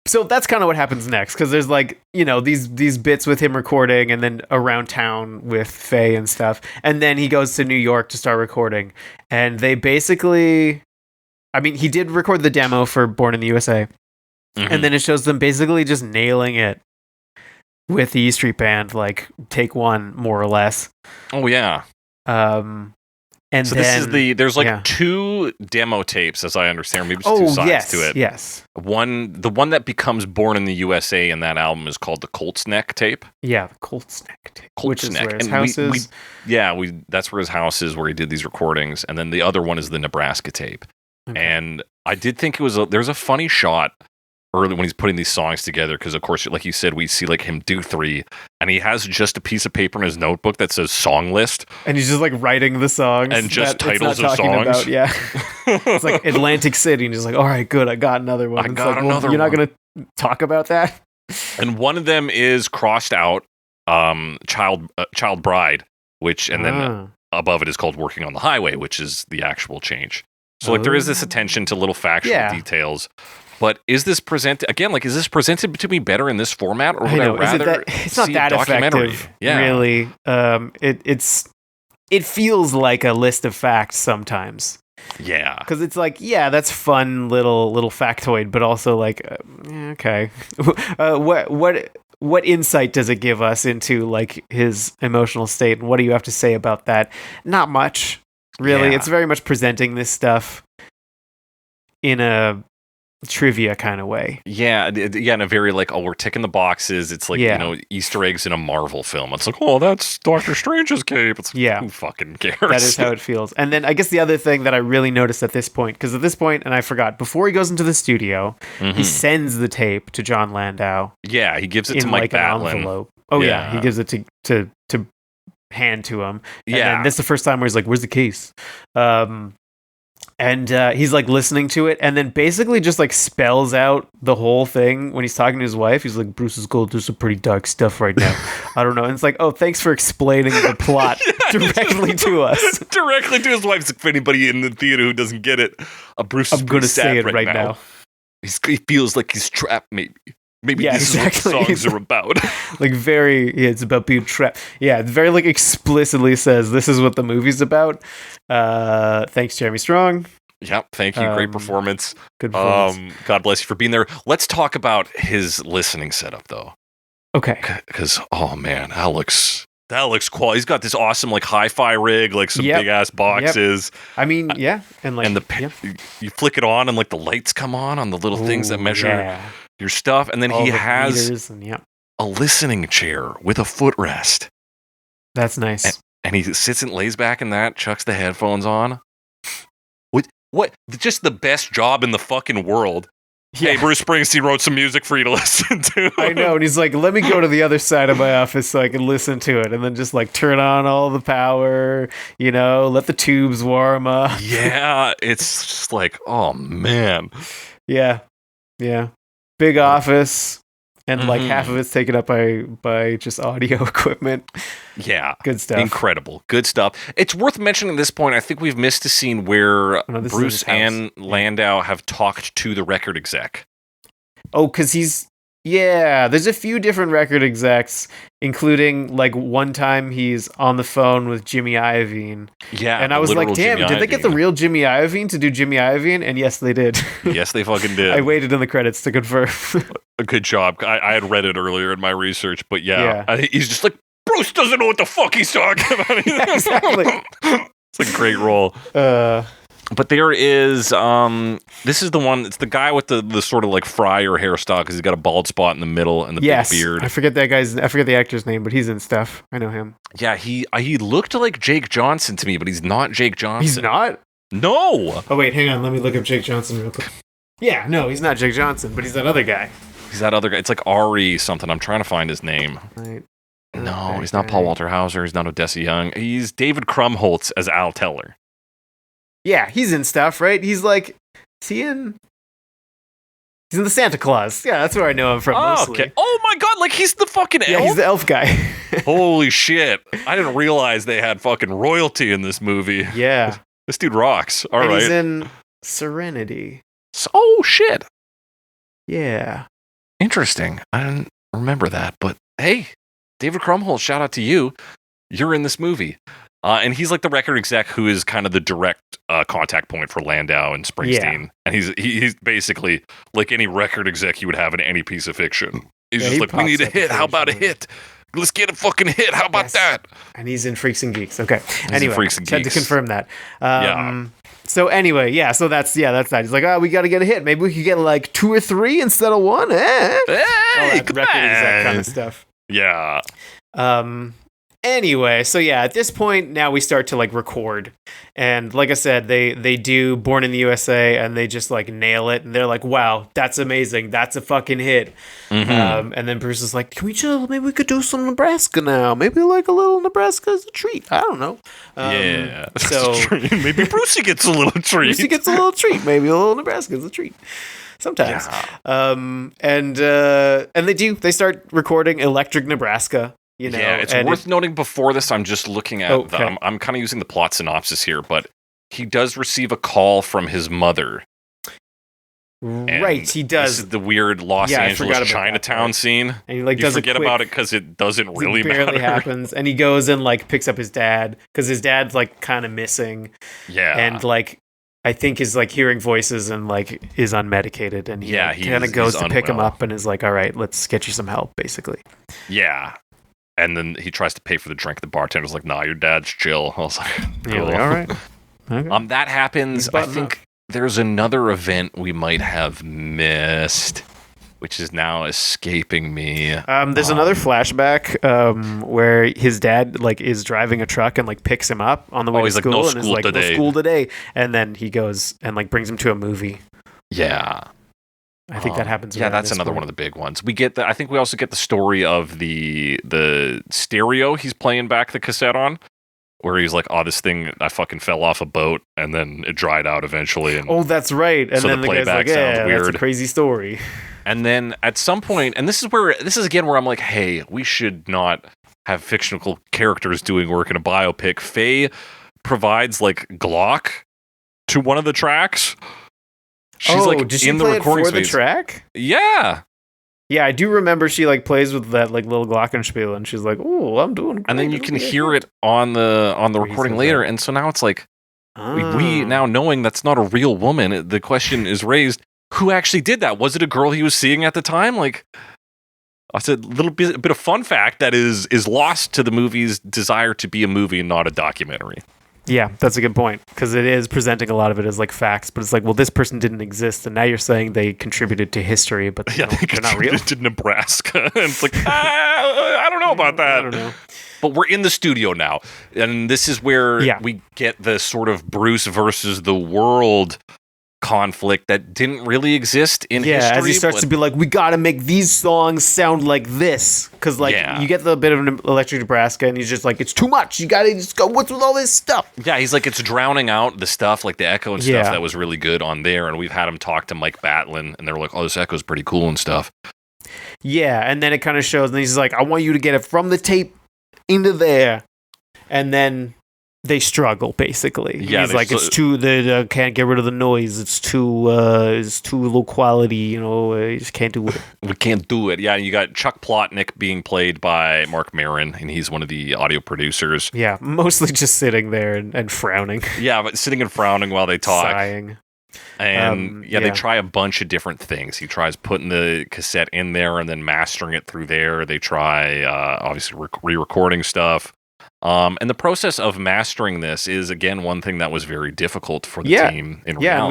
So that's kind of what happens next, because there's like, these bits with him recording, and then around town with Faye and stuff, and then he goes to New York to start recording, and they basically, I mean, he did record the demo for Born in the USA, and then it shows them basically just nailing it with the E Street Band, like take one more or less. Oh yeah. And so then, there's like 2 demo tapes, as I understand, maybe it's 2 sides to it. Yes. The one that becomes Born in the USA in that album is called the Colt's Neck tape. Yeah, the Colt's Neck tape. Colt's Neck. Where his house is. That's where his house is, where he did these recordings. And then the other one is the Nebraska tape. Okay. And I did think there's a funny shot early when he's putting these songs together, because of course, like you said, we see like him do 3, and he has just a piece of paper in his notebook that says song list, and he's just like writing the songs and just titles of songs. It's like Atlantic City, and he's like, all right, good, I got another one. You're not gonna talk about that. And one of them is crossed out, Child Bride, and then above it is called Working on the Highway, which is the actual change. So like there is this attention to little factual details. But is this presented to me better in this format, or would I rather it's not see that a documentary? Effective, really. It feels like a list of facts sometimes. Yeah, because it's like, that's fun little factoid, but also like, okay, what insight does it give us into like his emotional state, and what do you have to say about that? Not much, really. Yeah. It's very much presenting this stuff in a trivia kind of way. Yeah, in a very like, we're ticking the boxes. It's like, Easter eggs in a Marvel film. It's like, that's Doctor Strange's cape. It's like, who fucking cares? That is how it feels. And then I guess the other thing that I really noticed at this point, because at this point, and I forgot, before he goes into the studio, he sends the tape to John Landau. Yeah, he gives it to Mike Batlin. An envelope. Oh yeah, he gives it to hand to him. And then this is the first time where he's like, where's the case? And he's like listening to it, and then basically just like spells out the whole thing when he's talking to his wife. He's like, Bruce is going through some pretty dark stuff right now. I don't know. And it's like, oh, thanks for explaining the plot directly to us. Directly to his wife. If anybody in the theater who doesn't get it, Bruce is I'm going to sad say it right now. He feels like he's trapped, maybe. Maybe Yeah, this exactly. is what the songs are about. Like it's about being trapped. Yeah, it very like explicitly says this is what the movie's about. Thanks, Jeremy Strong. Yep, thank you. Great performance. Good performance. God bless you for being there. Let's talk about his listening setup, though. Okay. Because, oh man, that looks cool. He's got this awesome like hi-fi rig, like some big ass boxes. Yep. I mean, yeah, and like, you flick it on, and like the lights come on the little things that measure your stuff, and then all he the has meters and, a listening chair with a footrest. That's nice. And he sits and lays back in that, chucks the headphones on. What? Just the best job in the fucking world. Yeah. Hey, Bruce Springsteen wrote some music for you to listen to. I know, and he's like, let me go to the other side of my office so I can listen to it, and then just like turn on all the power, let the tubes warm up. Yeah, it's just like, oh man. Yeah. Big office, and like half of it's taken up by just audio equipment. Yeah. Good stuff. Incredible. Good stuff. It's worth mentioning at this point, I think we've missed a scene where Bruce and Landau have talked to the record exec. Oh, because there's a few different record execs, including like one time he's on the phone with Jimmy Iovine. Yeah. And I was like, damn, did they get the real Jimmy Iovine to do Jimmy Iovine? And yes, they did. Yes, they fucking did. I waited in the credits to confirm. A good job. I had read it earlier in my research, but he's just like, Bruce doesn't know what the fuck he's talking about. Yeah, exactly. It's a great role. But there is, this is the one, it's the guy with the sort of like friar hairstyle, because he's got a bald spot in the middle and the big beard. I forget the actor's name, but he's in stuff. I know him. Yeah, he looked like Jake Johnson to me, but he's not Jake Johnson. He's not? No! Oh, wait, hang on. Let me look up Jake Johnson real quick. Yeah, no, he's not Jake Johnson, but he's that other guy. He's that other guy. It's like Ari something. I'm trying to find his name. Right. No, he's not Paul Walter Hauser. He's not Odessa Young. He's David Krumholtz as Al Teller. Yeah, he's in stuff, right? He's like, he's in the Santa Claus. Yeah, that's where I know him from mostly. Okay. Oh my god, like he's the fucking elf? Yeah, he's the elf guy. Holy shit. I didn't realize they had fucking royalty in this movie. Yeah. This dude rocks. All right. He's in Serenity. Oh shit. Yeah. Interesting. I didn't remember that, but hey, David Krumholtz, shout out to you. You're in this movie. And he's like the record exec who is kind of the direct contact point for Landau and Springsteen. Yeah. And he's basically like any record exec you would have in any piece of fiction. He's just like, we need a hit. How about a hit? Let's get a fucking hit. How about that? And he's in Freaks and Geeks. Okay. Anyway, Freaks and Geeks. Had to confirm that. So anyway, so that's that. He's like, we got to get a hit. Maybe we could get like 2 or 3 instead of 1. Hey, record exec kind of stuff. Yeah. Anyway, so yeah, at this point now we start to like record, and like I said, they do Born in the USA, and they just like nail it, and they're like, wow, that's amazing, that's a fucking hit. And then Bruce is like, can we chill? Maybe we could do some Nebraska now. Maybe like a little Nebraska as a treat. I don't know. Yeah. So maybe Brucey gets a little treat. Brucey gets a little treat. Maybe a little Nebraska as a treat. Sometimes. Yeah. And they start recording Electric Nebraska. It's worth noting before this, I'm just looking at I'm kind of using the plot synopsis here, but he does receive a call from his mother. Right, he does. This is the weird Los Angeles Chinatown scene. And he like you forget about it because it doesn't really matter. It barely happens. And he goes and like picks up his dad because his dad's like kind of missing. Yeah. And like I think is like hearing voices and like is unmedicated, and he kind of goes to pick him up and is like, all right, let's get you some help, basically. Yeah. And then he tries to pay for the drink. The bartender's like, nah, your dad's chill. I was like, cool. All right. Okay. That happens. I think there's another event we might have missed, which is now escaping me. There's another flashback where his dad like is driving a truck and like picks him up on the way to school, no and is like, no school today. And then he goes and like brings him to a movie. Yeah. I think that happens. Yeah, that's another one of the big ones. We get I think we also get the story of the stereo he's playing back the cassette on, where he's like, "Oh, this thing, I fucking fell off a boat, and then it dried out eventually." And Oh, that's right. And So then the the guy's playback like, sounds yeah, that's weird. a crazy story. And then at some point, and this is again where I'm like, hey, we should not have fictional characters doing work in a biopic. Faye provides like Glock to one of the tracks. She's like did she in the play recording it for space. the track? Yeah. Yeah, I do remember she like plays with that like little glockenspiel, and she's like, "Oh, I'm doing great." And then you can hear it on the Where he recording says later. that. And so now it's like, we Ah. now knowing that's not a real woman, the question is raised, who actually did that? Was it a girl he was seeing at the time? Like, that's a bit of fun fact that is lost to the movie's desire to be a movie and not a documentary. Yeah, that's a good point, because it is presenting a lot of it as like facts, but it's like, well, this person didn't exist, and now you're saying they contributed to history, but Yeah, they're not real. to Nebraska. And it's like, I don't know about that. I don't know. But we're in the studio now, and this is where Yeah. we get the sort of Bruce versus the world conflict that didn't really exist in Yeah, history. as he starts but- to be like, we gotta make these songs sound like this, because like Yeah. you get the bit of an Electric Nebraska, and he's just like, it's too much. You gotta just go. What's with all this stuff? Yeah, he's like, it's drowning out the stuff, like the echo and stuff Yeah. that was really good on there. And we've had him talk to Mike Batlin, and they're like, oh, this echo's pretty cool and stuff. Yeah, and then it kind of shows, and he's like, I want you to get it from the tape into there, and then they struggle basically. Yeah, he's they like, it's too. They can't get rid of the noise. It's too low quality. You know, you just can't do it. We can't do it. Yeah, you got Chuck Plotnick being played by Mark Maron, and he's one of the audio producers. Yeah, mostly just sitting there and frowning, Yeah, but sitting and frowning while they talk. sighing. And they yeah. try a bunch of different things. He tries putting the cassette in there and then mastering it through there. They try, obviously, re-recording stuff. And the process of mastering this is, again, one thing that was very difficult for the team in reality. Yeah, and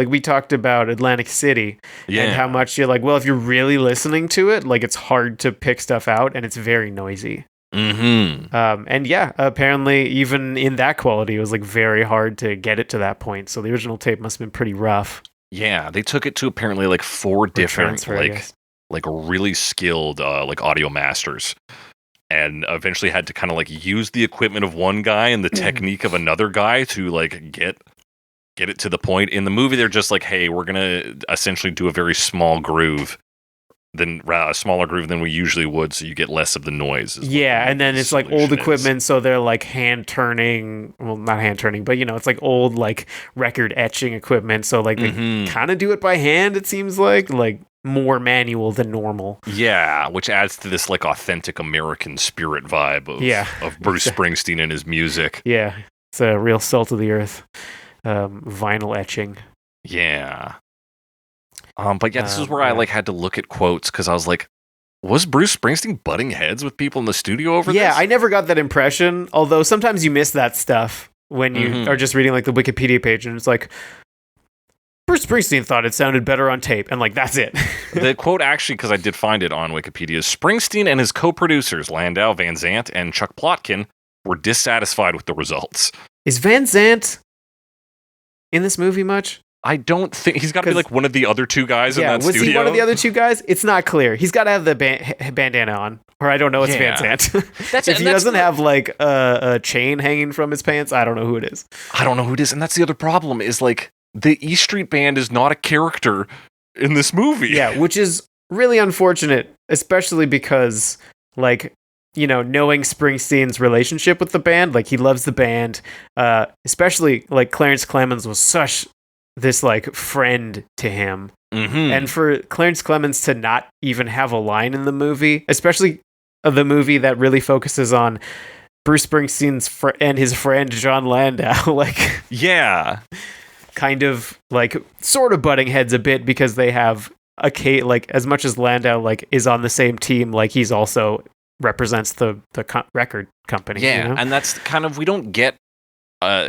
we talked about Atlantic City and how much you're like, well, if you're really listening to it, like it's hard to pick stuff out and it's very noisy. Mm-hmm. And yeah, apparently even in that quality, it was like very hard to get it to that point. So the original tape must have been pretty rough. Yeah, they took it to apparently like 4 different, transfer, I guess. like really skilled like audio masters. And eventually had to kind of like use the equipment of one guy and the technique of another guy to like get it to the point. In the movie, they're just like, hey, we're going to essentially do a very small groove. A smaller groove than we usually would, so you get less of the noise. Yeah, and then it's like old solution is. equipment, so they're like hand turning. Well, not hand turning, but it's like old like record etching equipment. So like they kind of do it by hand. It seems like more manual than normal. Yeah, which adds to this like authentic American spirit vibe of Bruce Springsteen and his music. Yeah, it's a real salt of the earth vinyl etching. Yeah. But yeah, this is where I like had to look at quotes because I was like, was Bruce Springsteen butting heads with people in the studio over this? Yeah, I never got that impression, although sometimes you miss that stuff when you are just reading like the Wikipedia page and it's like, Bruce Springsteen thought it sounded better on tape, and like that's it. The quote actually, because I did find it on Wikipedia, is Springsteen and his co-producers, Landau, Van Zandt, and Chuck Plotkin, were dissatisfied with the results. Is Van Zandt in this movie much? I don't think he's got to be like one of the other 2 guys in that was studio. he one of the other 2 guys? It's not clear. He's got to have the bandana on, or I don't know. It's Van Zandt. If he doesn't have like a chain hanging from his pants, I don't know who it is. I don't know who it is, and that's the other problem. Is like the E Street Band is not a character in this movie. Yeah, which is really unfortunate, especially because like knowing Springsteen's relationship with the band, like he loves the band, especially like Clarence Clemons was such this like friend to him. And for Clarence Clemons to not even have a line in the movie, especially the movie that really focuses on Bruce Springsteen's and his friend John Landau, like kind of like sort of butting heads a bit because they have like as much as Landau like is on the same team, like he's also represents the record company. And that's kind of, we don't get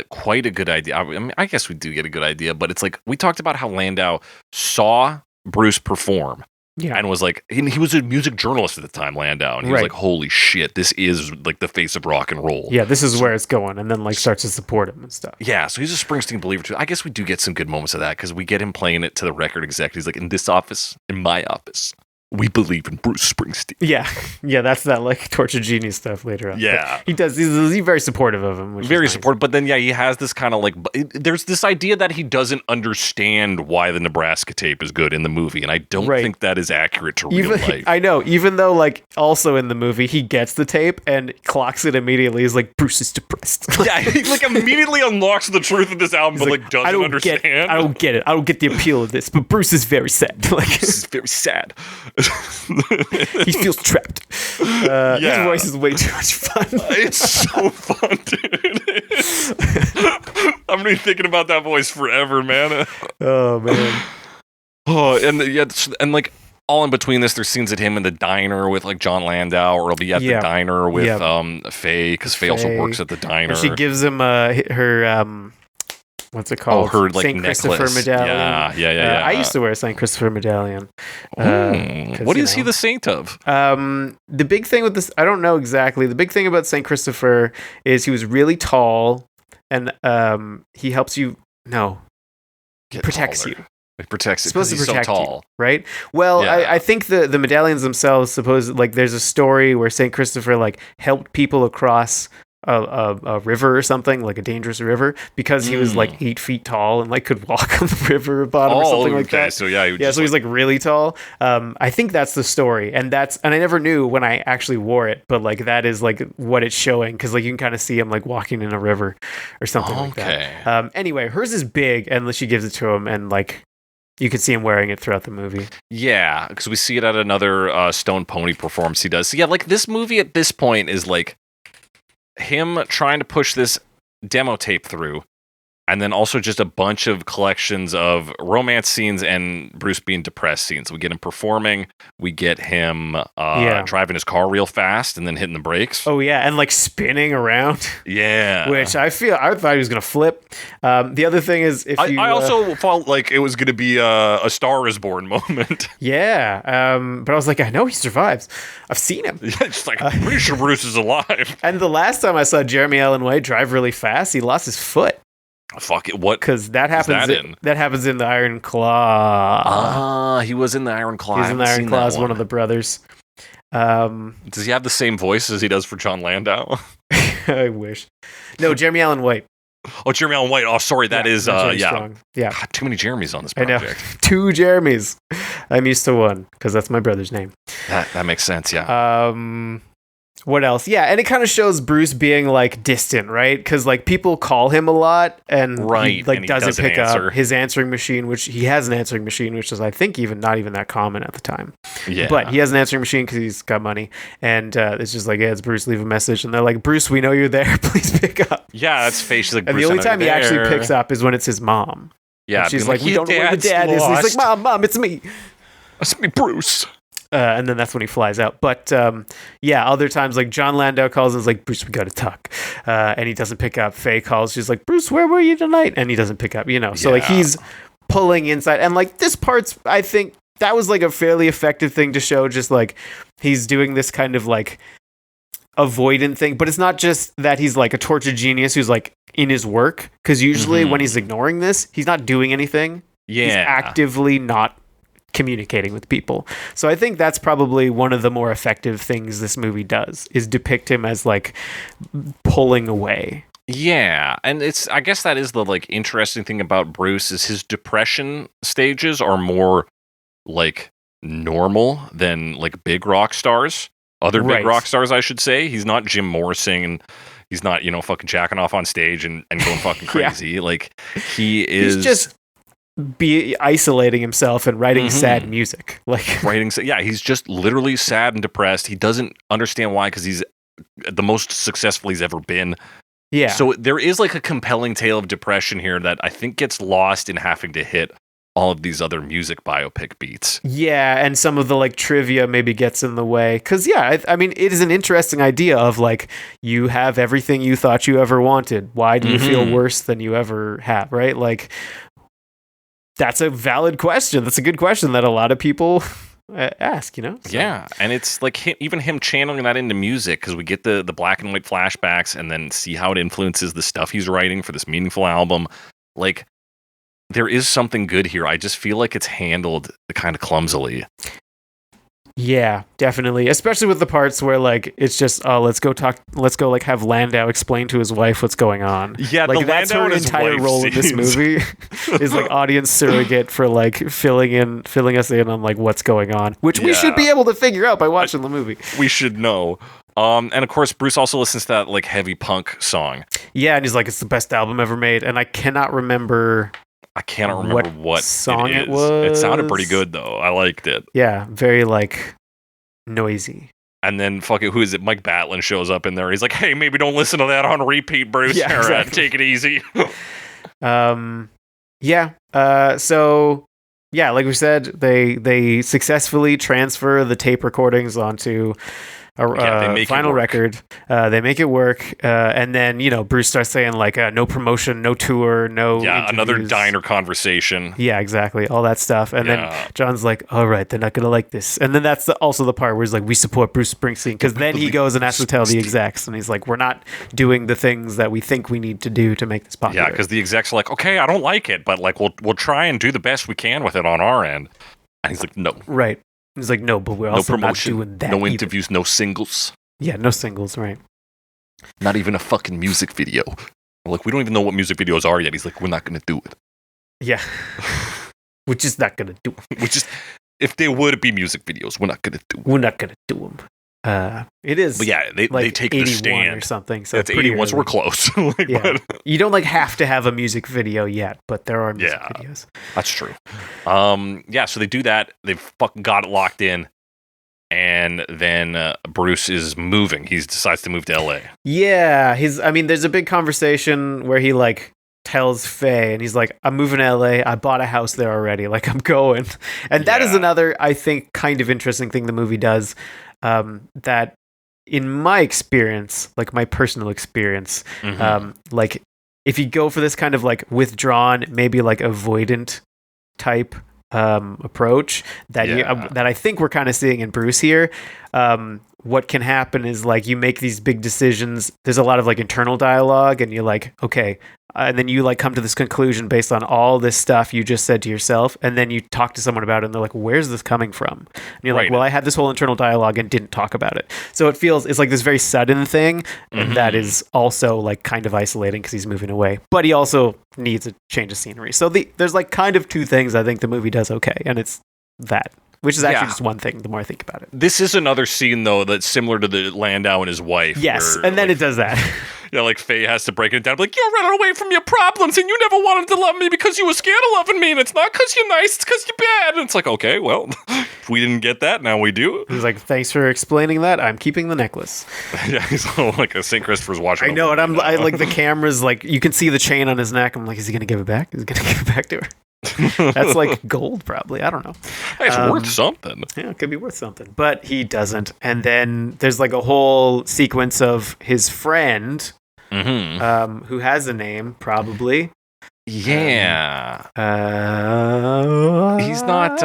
quite a good idea. I mean, I guess we do get a good idea, but it's like we talked about how Landau saw Bruce perform. And was like, he was a music journalist at the time, Landau, and he was like, holy shit, this is like the face of rock and roll. Yeah, this is where it's going, and then like starts to support him and stuff. Yeah, so he's a Springsteen believer too. I guess we do get some good moments of that because we get him playing it to the record exec. He's like, in this office, in my office, we believe in Bruce Springsteen. Yeah, that's that like tortured genius stuff later on. Yeah. But he does. He's very supportive of him. Which Very is nice. supportive, but then he has this kind of like there's this idea that he doesn't understand why the Nebraska tape is good in the movie, and I don't think that is accurate to real life. I know, even though like also in the movie he gets the tape and clocks it immediately. He's like, Bruce is depressed. Yeah, he like immediately unlocks the truth of this album, but like doesn't understand. I don't get it. I don't get the appeal of this. But Bruce is very sad. Like This is very sad. he feels trapped. His voice is way too much fun. It's so fun, dude. I'm gonna be thinking about that voice forever, man. Oh man. Oh, and like all in between this, there's scenes at him in the diner with like John Landau, or he'll be at the diner with Faye, because Faye also works at the diner. And she gives him her what's it called? Her like St. necklace. Christopher medallion. Yeah. I used to wear a St. Christopher medallion. What is he the saint of? The big thing with this, I don't know exactly. The big thing about St. Christopher is he was really tall, and he helps you. No, protects taller. you. It protects you Supposed because to he's protect so tall. you, right? Well, Yeah. I think the medallions themselves there's a story where St. Christopher like helped people across a river or something, like a dangerous river, because he was like 8 feet tall and like could walk on the river bottom or something like that. So So he's like really tall. I think that's the story, and I never knew when I actually wore it, but like that is like what it's showing, because like you can kind of see him like walking in a river or something like that. Anyway, hers is big, and she gives it to him, and like you can see him wearing it throughout the movie. Yeah, because we see it at another Stone Pony performance he does. So yeah, like this movie at this point is like him trying to push this demo tape through, and then also just a bunch of collections of romance scenes and Bruce being depressed scenes. We get him performing, we get him driving his car real fast and then hitting the brakes. Oh yeah, and like spinning around. Yeah, which I thought he was gonna flip. The other thing is, I also felt like it was gonna be a Star Is Born moment. Yeah, but I was like, I know he survives. I've seen him. Yeah, it's like I'm pretty sure Bruce is alive. And the last time I saw Jeremy Allen White drive really fast, he lost his foot. Fuck it, what? Because that happens. That happens in the Iron Claw. He was in the Iron Claw. He's in the Iron Claw as one of the brothers. Does he have the same voice as he does for John Landau? I wish. No, Jeremy Allen White. Oh, Jeremy Allen White. Oh, sorry, that is Strong. Yeah. God, too many Jeremys on this I know. project. 2 Jeremys. I'm used to one because that's my brother's name. That makes sense. Yeah. What else? Yeah, and it kind of shows Bruce being like distant, right? Because like people call him a lot, and he like doesn't pick up his answering machine, which he has an answering machine, which is I think not even that common at the time. Yeah, but he has an answering machine because he's got money, and it's just like, it's Bruce, leave a message, and they're like, Bruce, we know you're there, please pick up. Yeah, that's face. Like, and Bruce, the only time he actually picks up is when it's his mom. Yeah, and she's like, we don't know where your dad is. And he's like, Mom, it's me. It's me, Bruce. And then that's when he flies out. But other times, like John Landau calls and is like, Bruce, we got to talk. And he doesn't pick up. Faye calls. She's like, Bruce, where were you tonight? And he doesn't pick up, So like he's pulling inside. And like this part's, I think that was like a fairly effective thing to show, just like he's doing this kind of like avoidant thing. But it's not just that he's like a tortured genius who's like in his work. Because usually when he's ignoring this, he's not doing anything. Yeah. He's actively not communicating with people. So I think that's probably one of the more effective things this movie does, is depict him as like pulling away. Yeah, and I guess that is the like interesting thing about Bruce, is his depression stages are more like normal than like big rock stars. Other big rock stars, I should say. He's not Jim Morrison, and he's not, fucking jacking off on stage and going fucking crazy. Like he is. He's just isolating himself and writing sad music, like he's just literally sad and depressed. He doesn't understand why, because he's the most successful he's ever been. Yeah, so there is like a compelling tale of depression here that I think gets lost in having to hit all of these other music biopic beats. Yeah, and some of the like trivia maybe gets in the way, because I mean, it is an interesting idea of like, you have everything you thought you ever wanted, why do you feel worse than you ever have, right? Like, that's a valid question. That's a good question that a lot of people ask, So. Yeah, and it's like even him channeling that into music, because we get the black and white flashbacks and then see how it influences the stuff he's writing for this meaningful album. Like, there is something good here. I just feel like it's handled kind of clumsily. Yeah, definitely. Especially with the parts where like it's just let's go like have Landau explain to his wife what's going on. Yeah, like the that's Landau her and his entire wife role in this scenes. movie is like audience surrogate for like filling us in on like what's going on, which we should be able to figure out by watching the movie. We should know. And of course, Bruce also listens to that like heavy punk song. Yeah, and he's like, it's the best album ever made, and I cannot remember what song it it was. It sounded pretty good though. I liked it. Yeah, very like noisy. And then fucking who is it? Mike Batlin shows up in there. He's like, "Hey, maybe don't listen to that on repeat, Bruce. Yeah, All right, exactly. take it easy." So yeah, like we said, they successfully transfer the tape recordings onto they make it final work. record. They make it work, and then Bruce starts saying like no promotion, no tour, no another interviews. diner conversation. Yeah, exactly, all that stuff. And then John's like, "All right, they're not gonna like this." And then that's also the part where he's like, "We support Bruce Springsteen," because then he goes and has to tell the execs, and he's like, "We're not doing the things that we think we need to do to make this popular." Yeah, because the execs are like, "Okay, I don't like it, but like we'll try and do the best we can with it on our end." And he's like, "No." Right. He's like, "No, but we're also no promotion, not doing that. no either." interviews, no singles. Yeah, no singles, right. Not even a fucking music video. Like, we don't even know what music videos are yet. He's like, "We're not going to do it." Yeah. We're just not going to do it. Which is, if there would be music videos, we're not going to do it. We're not going to do them. It is. But yeah, they take the 81 stand. or something. So That's pretty 81, so early. we're close. Like, Yeah. but- You don't like have to have a music video yet, but there are music Yeah. videos. That's true. So they do that. They've fucking got it locked in. And then Bruce is moving. He decides to move to LA. Yeah. There's a big conversation where he like tells Faye and he's like, "I'm moving to LA. I bought a house there already. Like, I'm going." And that is another, I think, kind of interesting thing the movie does. That in my experience, like my personal experience, like if you go for this kind of like withdrawn, maybe like avoidant type approach that that I think we're kind of seeing in Bruce here. What can happen is like you make these big decisions. There's a lot of like internal dialogue, and you're like, okay, and then you like come to this conclusion based on all this stuff you just said to yourself, and then you talk to someone about it, and they're like, "Where's this coming from?" And you're like, "Well, I had this whole internal dialogue and didn't talk about it." So it's like this very sudden thing that is also like kind of isolating because he's moving away, but he also needs a change of scenery. So there's like kind of two things I think the movie does okay, and it's that. Which is actually just one thing the more I think about it. This is another scene, though, that's similar to the Landau and his wife. Yes, where, and then like, it does that. Yeah, like Faye has to break it down. Like, "You're running away from your problems, and you never wanted to love me because you were scared of loving me, and it's not because you're nice, it's because you're bad." And it's like, okay, well, if we didn't get that, now we do. He's like, "Thanks for explaining that. I'm keeping the necklace." Yeah, he's all like a St. Christopher's watching. I know, and I like the camera's like, you can see the chain on his neck. I'm like, is he going to give it back? Is he going to give it back to her? That's like gold, probably. I don't know. Hey, it's worth something. Yeah, it could be worth something. But he doesn't. And then there's like a whole sequence of his friend, who has a name, probably. Yeah. He's not.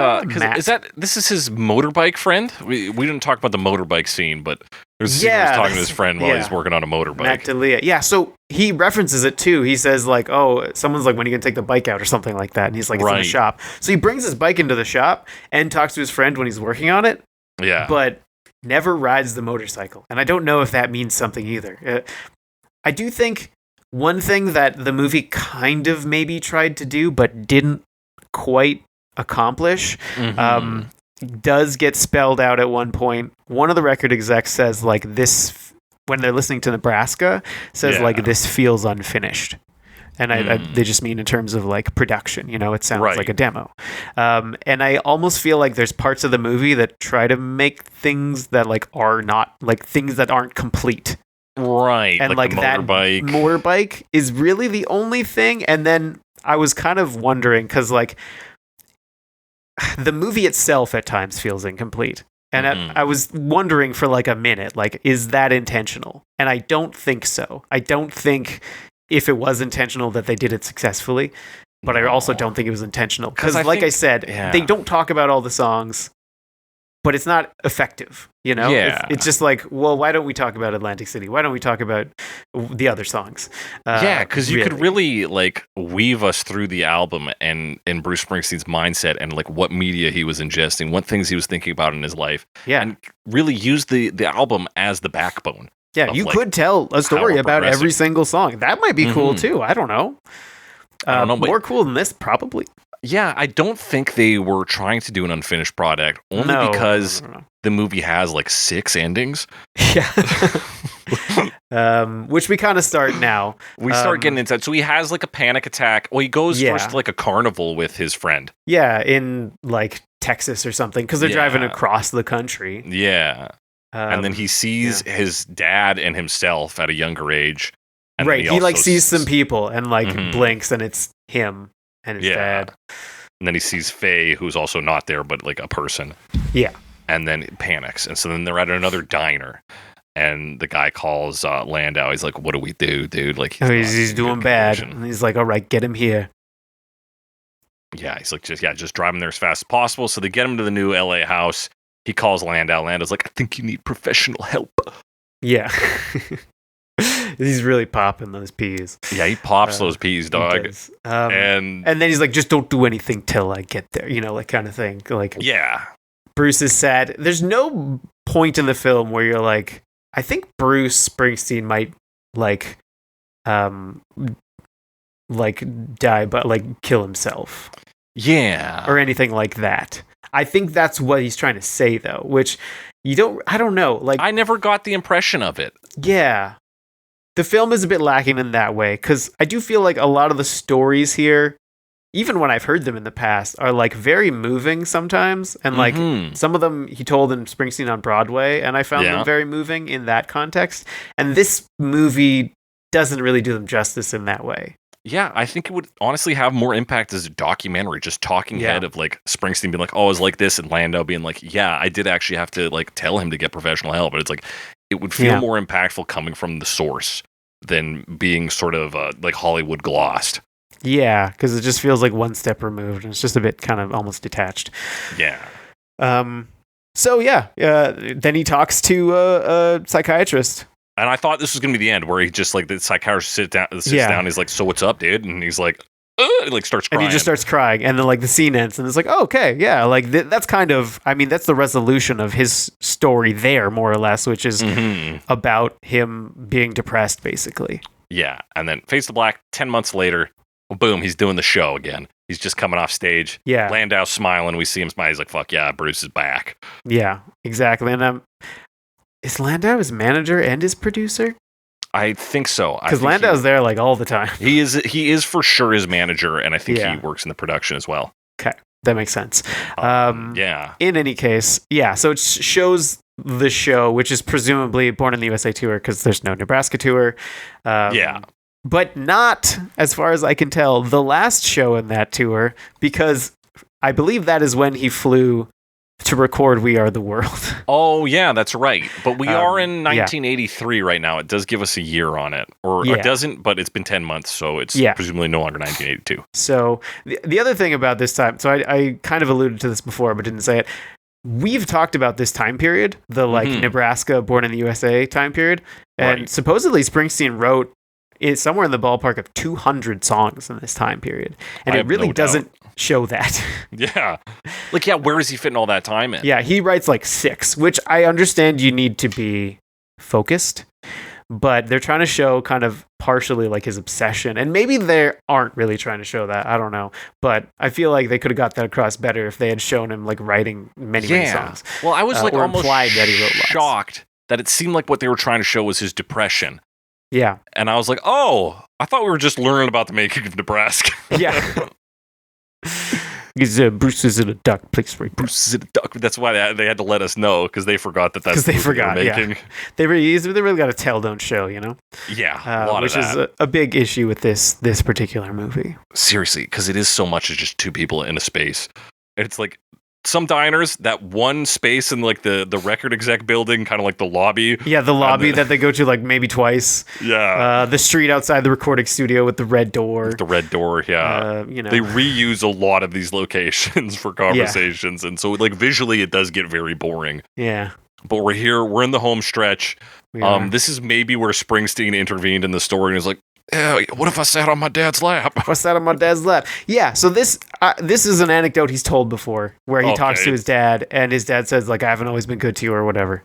This is his motorbike friend? We didn't talk about the motorbike scene, but there's a scene where he's talking to his friend while he's working on a motorbike. Matt D'Elia. Yeah, so he references it too. He says like, "Oh, someone's like, when are you gonna take the bike out or something like that?" And he's like, "It's in the shop." So he brings his bike into the shop and talks to his friend when he's working on it. Yeah. But never rides the motorcycle. And I don't know if that means something either. I do think one thing that the movie kind of maybe tried to do but didn't quite accomplish does get spelled out at one point. One of the record execs says like this, when they're listening to Nebraska, says like, "This feels unfinished." And they just mean in terms of like production, it sounds like a demo. And I almost feel like there's parts of the movie that try to make things that like are not like things that aren't complete. Right. And like that motorbike is really the only thing. And then I was kind of wondering because like the movie itself at times feels incomplete. And I was wondering for like a minute, like, is that intentional? And I don't think so. I don't think if it was intentional that they did it successfully, but I also don't think it was intentional. Because like I said, they don't talk about all the songs. but it's not effective, you know? Yeah. It's just like, well, why don't we talk about Atlantic City? Why don't we talk about the other songs? Yeah, because you could really like weave us through the album and Bruce Springsteen's mindset and like what media he was ingesting, what things he was thinking about in his life. Yeah. And really use the album as the backbone. Yeah, you could tell a story about every single song. That might be cool too. I don't know. I don't know, but more cool than this, probably. Yeah, I don't think they were trying to do an unfinished product only because the movie has like 6 endings. Yeah. Which we kind of start now. We start getting into it. So he has like a panic attack. Well, he goes first to like a carnival with his friend. Yeah, in like Texas or something, because they're driving across the country. Yeah. And then he sees his dad and himself at a younger age. And right, he like sees some people and like blinks, and it's him and his dad. And then he sees Faye, who's also not there, but like a person. Yeah. And then panics. And so then they're at another diner. And the guy calls Landau. He's like, what do we do, dude? Like he's doing bad. And he's like, all right, get him here. Yeah, he's like, just drive him there as fast as possible. So they get him to the new LA house. He calls Landau. Landau's like, I think you need professional help. Yeah. He's really popping those peas. Yeah, he pops those peas, dog. And then he's like, just don't do anything till I get there, you know, like kind of thing. Like, yeah. Bruce is sad. There's no point in the film where you're like, I think Bruce Springsteen might like die, but like kill himself. Yeah. Or anything like that. I think that's what he's trying to say though, which I don't know. Like, I never got the impression of it. Yeah. The film is a bit lacking in that way, because I do feel like a lot of the stories here, even when I've heard them in the past, are like very moving sometimes. And like some of them he told in Springsteen on Broadway, and I found them very moving in that context. And this movie doesn't really do them justice in that way. Yeah, I think it would honestly have more impact as a documentary, just talking head of like Springsteen being like, oh, I was like this, and Landau being like, yeah, I did actually have to like tell him to get professional help. But it's like, it would feel more impactful coming from the source than being sort of like Hollywood glossed. Yeah, because it just feels like one step removed, and it's just a bit kind of almost detached. Yeah. So then he talks to a psychiatrist. And I thought this was going to be the end, where he just like the psychiatrist sits down. And he's like, "So what's up, dude?" And he's like, like starts crying. And he just starts crying, and then like the scene ends, and it's like, oh, okay, yeah, like that's kind of, I mean, that's the resolution of his story there, more or less, which is about him being depressed, basically. Yeah, and then fades to black. 10 months later, boom, he's doing the show again. He's just coming off stage. Yeah, Landau's smiling. We see him smile. He's like, "Fuck yeah, Bruce is back." Yeah, exactly. And is Landau his manager and his producer? I think so. Because Landau's there like all the time. He is for sure his manager, and I think he works in the production as well. Okay, that makes sense. Yeah. In any case, so it shows the show, which is presumably Born in the USA tour, because there's no Nebraska tour. But not, as far as I can tell, the last show in that tour, because I believe that is when he flew to record We Are the World. Oh, yeah, that's right. But we are in 1983 right now. It does give us a year on it. Or it doesn't, but it's been 10 months, so it's presumably no longer 1982. So the other thing about this time, so I kind of alluded to this before, but didn't say it. We've talked about this time period, the like Nebraska Born in the USA time period. And supposedly Springsteen wrote somewhere in the ballpark of 200 songs in this time period. And it really doesn't show that. Yeah. Like, where is he fitting all that time in? Yeah, he writes like 6, which I understand you need to be focused, but they're trying to show kind of partially like his obsession. And maybe they aren't really trying to show that. I don't know. But I feel like they could have got that across better if they had shown him like writing many songs. Well, I was like almost that he wrote shocked that it seemed like what they were trying to show was his depression. Yeah. And I was like, oh, I thought we were just learning about the making of Nebraska. Yeah. Because Bruce is in a dark place right now. Bruce is in a dark. That's why they had to let us know, because they forgot that's because they forgot. Making. Yeah. They really got a tell don't show, you know. Yeah, a lot which of that. is a big issue with this particular movie. Seriously, because it is so much as just two people in a space. It's like some diners, that one space in like the record exec building, kind of like the lobby. Yeah, the lobby that they go to like maybe twice. Yeah. The street outside the recording studio with the red door. The red door, yeah. They reuse a lot of these locations for conversations, and so like visually it does get very boring. Yeah. But we're here, we're in the home stretch. This is maybe where Springsteen intervened in the story and was like, yeah, what if I sat on my dad's lap? I sat on my dad's lap. Yeah, so this is an anecdote he's told before where he talks to his dad, and his dad says, like, I haven't always been good to you or whatever.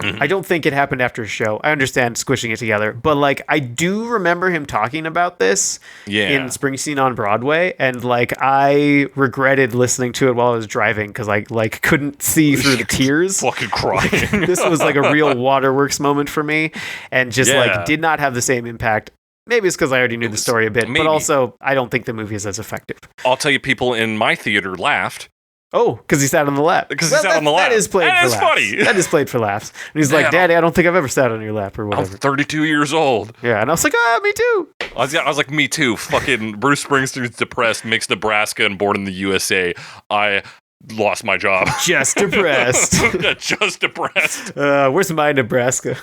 Mm-hmm. I don't think it happened after a show. I understand squishing it together, but like I do remember him talking about this in Springsteen on Broadway, and like I regretted listening to it while I was driving because I like couldn't see through the tears. Fucking crying. This was like a real waterworks moment for me, and just like did not have the same impact. Maybe it's because I already knew the story a bit, but also I don't think the movie is as effective. I'll tell you, people in my theater laughed. Oh, because he sat on the lap. Because he sat on the lap. That is played for laughs. Funny. That is played for laughs. And he's like, Daddy, I don't think I've ever sat on your lap or whatever. I'm 32 years old. Yeah, and I was like, me too. I was like, me too. Fucking Bruce Springsteen's depressed, mixed Nebraska and born in the USA. I lost my job. Just depressed. Just depressed. Where's my Nebraska?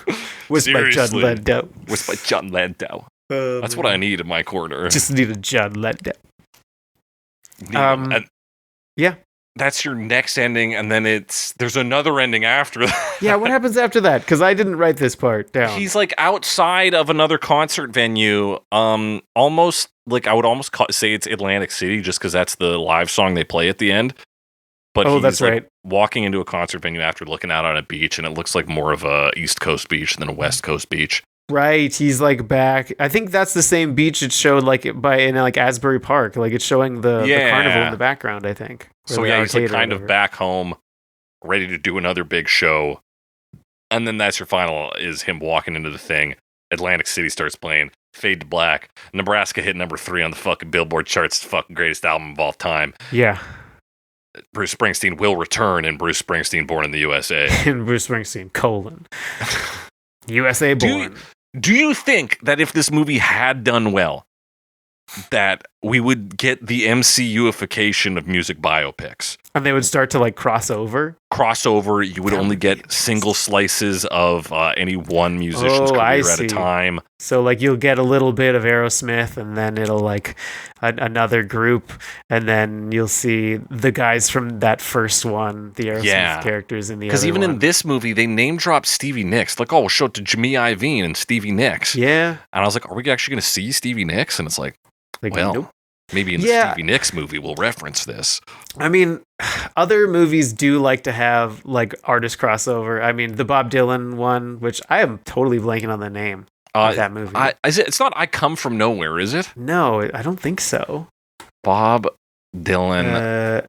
Where's my John Landau? Where's my John Landau? That's what I need in my corner. Just need a John Landau. Yeah. That's your next ending, and then there's another ending after that. Yeah, what happens after that? Because I didn't write this part down. He's like outside of another concert venue, almost like I would almost say it's Atlantic City, just because that's the live song they play at the end. But he's that's right. Walking into a concert venue after looking out on a beach, and it looks like more of a East Coast beach than a West Coast beach. Right, he's like back. I think that's the same beach it showed like in like Asbury Park. Like it's showing the carnival in the background, I think. So yeah, he's like kind of back home, ready to do another big show. And then that's your final, is him walking into the thing. Atlantic City starts playing, fade to black. Nebraska hit number 3 on the fucking Billboard charts, fucking greatest album of all time. Yeah. Bruce Springsteen will return in Bruce Springsteen Born in the USA. In Bruce Springsteen, USA born. Do you think that if this movie had done well, that we would get the MCU-ification of music biopics? And they would start to like cross over? You would only get single slices of any one musician's career at a time. So like you'll get a little bit of Aerosmith, and then it'll like another group, and then you'll see the guys from that first one, the Aerosmith characters in the other one. Because even in this movie, they name drop Stevie Nicks. Like, we'll show it to Jimmy Iovine and Stevie Nicks. Yeah. And I was like, are we actually going to see Stevie Nicks? And it's like nope. Maybe in the Stevie Nicks movie we'll reference this. I mean, other movies do like to have like artist crossover. I mean, the Bob Dylan one, which I am totally blanking on the name of that movie. It's not I Come From Nowhere, is it? No, I don't think so. Bob Dylan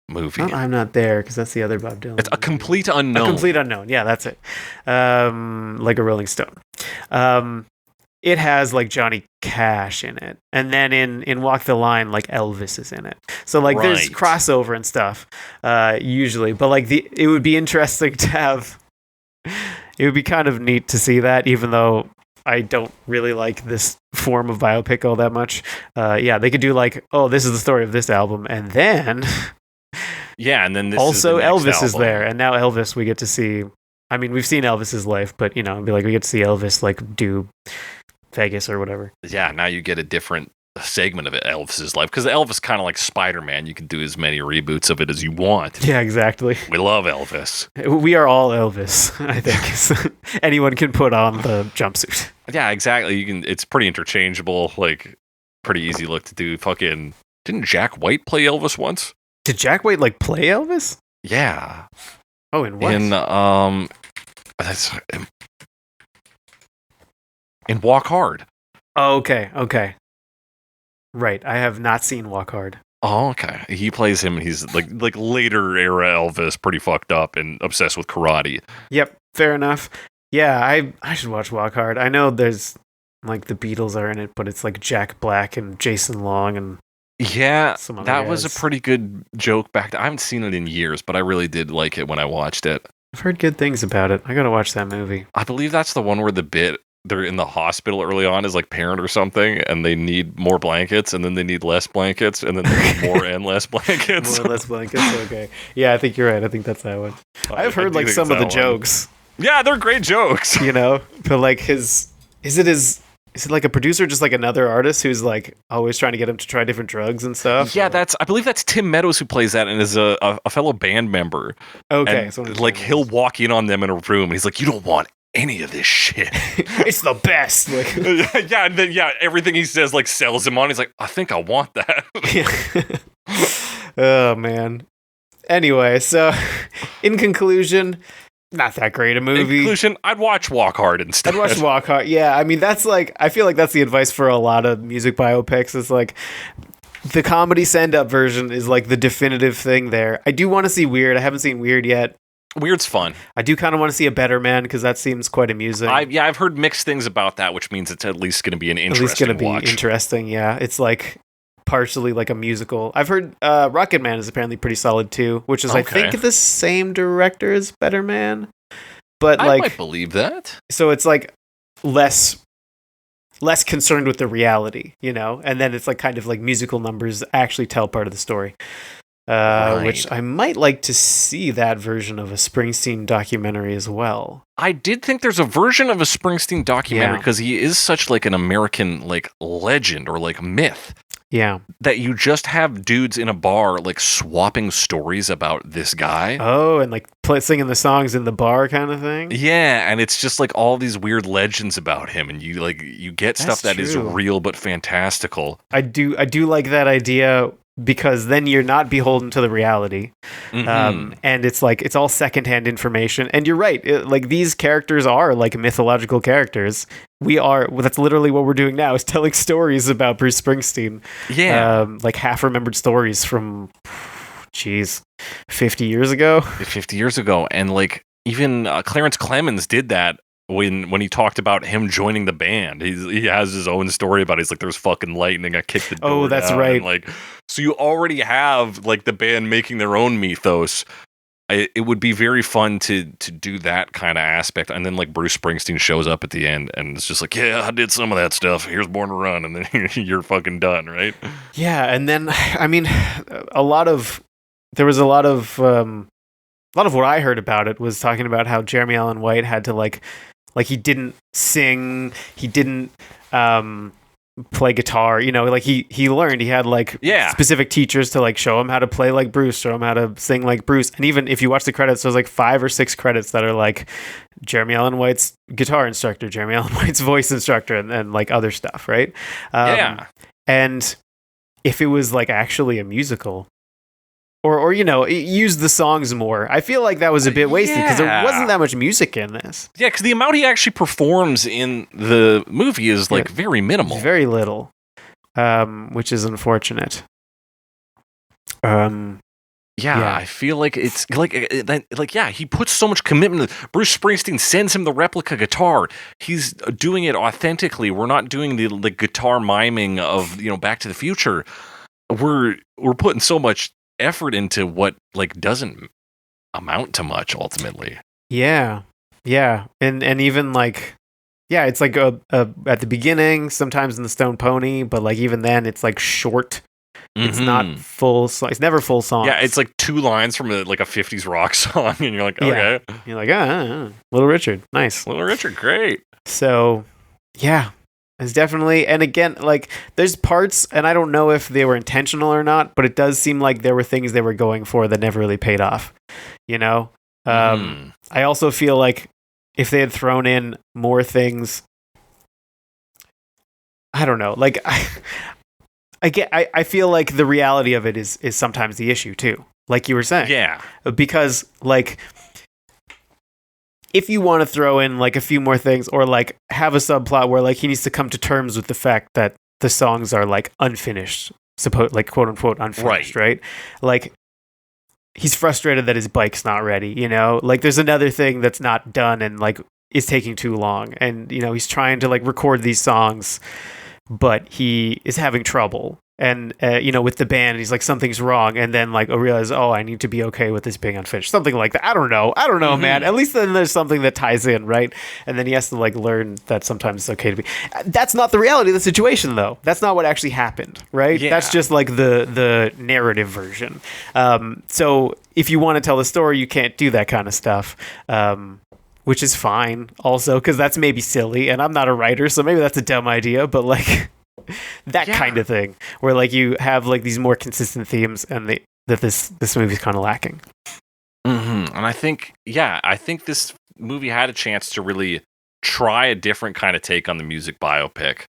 movie. Well, I'm not there because that's the other Bob Dylan. It's A Complete Unknown. A Complete Unknown. Yeah, that's it. Like a Rolling Stone. It has like Johnny Cash in it, and then in Walk the Line, like Elvis is in it. So like there's crossover and stuff usually, but like it would be interesting to have. It would be kind of neat to see that, even though I don't really like this form of biopic all that much. They could do like, this is the story of this album, and then and then this also is the Elvis album. is there, and now Elvis we get to see. I mean, we've seen Elvis's life, but we get to see Elvis like do Vegas or whatever. Yeah, now you get a different segment of it, Elvis's life, because Elvis kind of like Spider-Man. You can do as many reboots of it as you want. Yeah, exactly. We love Elvis. We are all Elvis, I think. Anyone can put on the jumpsuit. Yeah, exactly. It's pretty interchangeable, like pretty easy look to do. Fucking didn't Jack White play Elvis once? Did Jack White like play Elvis? Yeah. Oh, in what? In Walk Hard. Oh, okay. Right, I have not seen Walk Hard. Oh, okay. He plays him, and he's like later era Elvis, pretty fucked up and obsessed with karate. Yep, fair enough. Yeah, I should watch Walk Hard. I know there's like the Beatles are in it, but it's like Jack Black and Jason Long and some other guys. Was a pretty good joke back then. I haven't seen it in years, but I really did like it when I watched it. I've heard good things about it. I gotta watch that movie. I believe that's the one where the bit they're in the hospital early on as like parent or something, and they need more blankets, and then they need less blankets, and then they need more and less blankets. More or less blankets. Okay. Yeah, I think you're right. I think that's that one. I've heard do like think some of it's the that one. jokes, Yeah, they're great jokes. but like is it like a producer, just like another artist who's like always trying to get him to try different drugs and stuff? Yeah, I believe that's Tim Meadows who plays that and is a fellow band member. Okay. And, So like he'll walk in on them in a room and he's like, "You don't want any of this shit." it's the best. Like, Yeah, and then everything he says like sells him on. He's like, "I think I want that." oh man. Anyway, so in conclusion, not that great a In movie. conclusion, I'd watch Walk Hard instead. I'd watch Walk Hard. Yeah, I mean that's like, I feel like that's the advice for a lot of music biopics. It's like the comedy send-up version is like the definitive thing there. I do want to see Weird. I haven't seen Weird yet. Weird's fun. I do kind of want to see A Better Man because that seems quite amusing. I've heard mixed things about that, which means it's at least going to be an At interesting least going to be watch. interesting. Yeah, it's like partially like a musical. I've heard Rocket Man is apparently pretty solid too, which is I Okay. think the same director as Better Man, but I like might believe that. so it's like less concerned with the reality, and then it's like kind of like musical numbers actually tell part of the story. Which I might like to see that version of a Springsteen documentary as well. I did think there's a version of a Springsteen documentary Yeah. because he is such like an American like legend or like myth Yeah. that you just have dudes in a bar like swapping stories about this guy. Oh, and like singing the songs in the bar kind of thing. Yeah, and it's just like all these weird legends about him, and you get stuff That's that is true. real but fantastical. I do like that idea because then you're not beholden to the reality. Mhm. And it's like it's all secondhand information. And you're right, like these characters are like mythological characters. That's literally what we're doing now, is telling stories about Bruce Springsteen. Yeah. Like half remembered stories from 50 years ago. 50 years ago, and like even Clarence Clemens did that when he talked about him joining the band. He has his own story about it. He's like, there's fucking lightning, I kicked the door Oh, that's down. right. And like, so you already have like the band making their own mythos. It would be very fun to do that kind of aspect, and then like Bruce Springsteen shows up at the end and it's just like, yeah, I did some of that stuff, here's Born to Run, and then you're fucking done, right? Yeah, and then I mean, there was a lot of what I heard about it was talking about how Jeremy Allen White had to like he didn't sing, he didn't play guitar, like he learned, he had like specific teachers to like show him how to play like Bruce, show him how to sing like Bruce. And even if you watch the credits, there's like 5 or 6 credits that are like Jeremy Allen White's guitar instructor, Jeremy Allen White's voice instructor, and like other stuff, right? Yeah. And if it was like actually a musical, or use the songs more, I feel like that was a bit wasted because there wasn't that much music in this. Yeah, because the amount he actually performs in the movie is like very minimal. Very little, which is unfortunate. Yeah, I feel like it's like he puts so much commitment. Bruce Springsteen sends him the replica guitar. He's doing it authentically. We're not doing the guitar miming of Back to the Future. We're putting so much effort into what like doesn't amount to much ultimately. Yeah, and even like it's like a at the beginning, sometimes in the Stone Pony, but like even then, it's like short. It's not full. It's never full song. Yeah, it's like 2 lines from a 50s rock song, and you're like, okay, you're like, Little Richard, nice, Little Richard, great. So, yeah. It's definitely, and again, like there's parts, and I don't know if they were intentional or not, but it does seem like there were things they were going for that never really paid off. I also feel like if they had thrown in more things, I don't know. Like I feel like the reality of it is sometimes the issue too. Like you were saying, Yeah, because like, if you want to throw in like a few more things or like have a subplot where like he needs to come to terms with the fact that the songs are like unfinished, like quote unquote unfinished, right? Like he's frustrated that his bike's not ready, like there's another thing that's not done and like is taking too long. And, he's trying to like record these songs, but he is having trouble. and with the band, and he's like, something's wrong, and then like realize, oh, I need to be okay with this being unfinished, something like that. I don't know, man. At least then there's something that ties in, right? And then he has to like learn that sometimes it's okay to be. That's not the reality of the situation, though. That's not what actually happened, right? Yeah. That's just like the narrative version. So if you want to tell the story, you can't do that kind of stuff. Which is fine, also, because that's maybe silly, and I'm not a writer, so maybe that's a dumb idea, but like that kind of thing, where like you have like these more consistent themes, and that this movie's kind of lacking. And I think this movie had a chance to really try a different kind of take on the music biopic.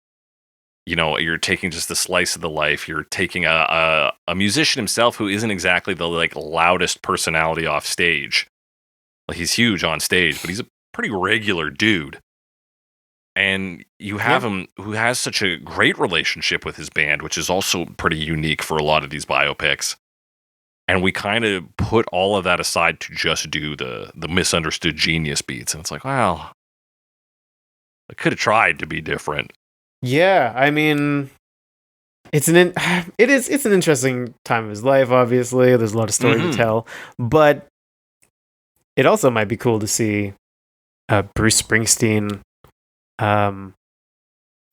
You're taking just a slice of the life. You're taking a musician himself who isn't exactly the like loudest personality off stage. Like, he's huge on stage, but he's a pretty regular dude. And you have him who has such a great relationship with his band, which is also pretty unique for a lot of these biopics. And we kind of put all of that aside to just do the misunderstood genius beats. And it's like, well, I could have tried to be different. Yeah, I mean, it's an interesting time of his life, obviously. There's a lot of story to tell. But it also might be cool to see Bruce Springsteen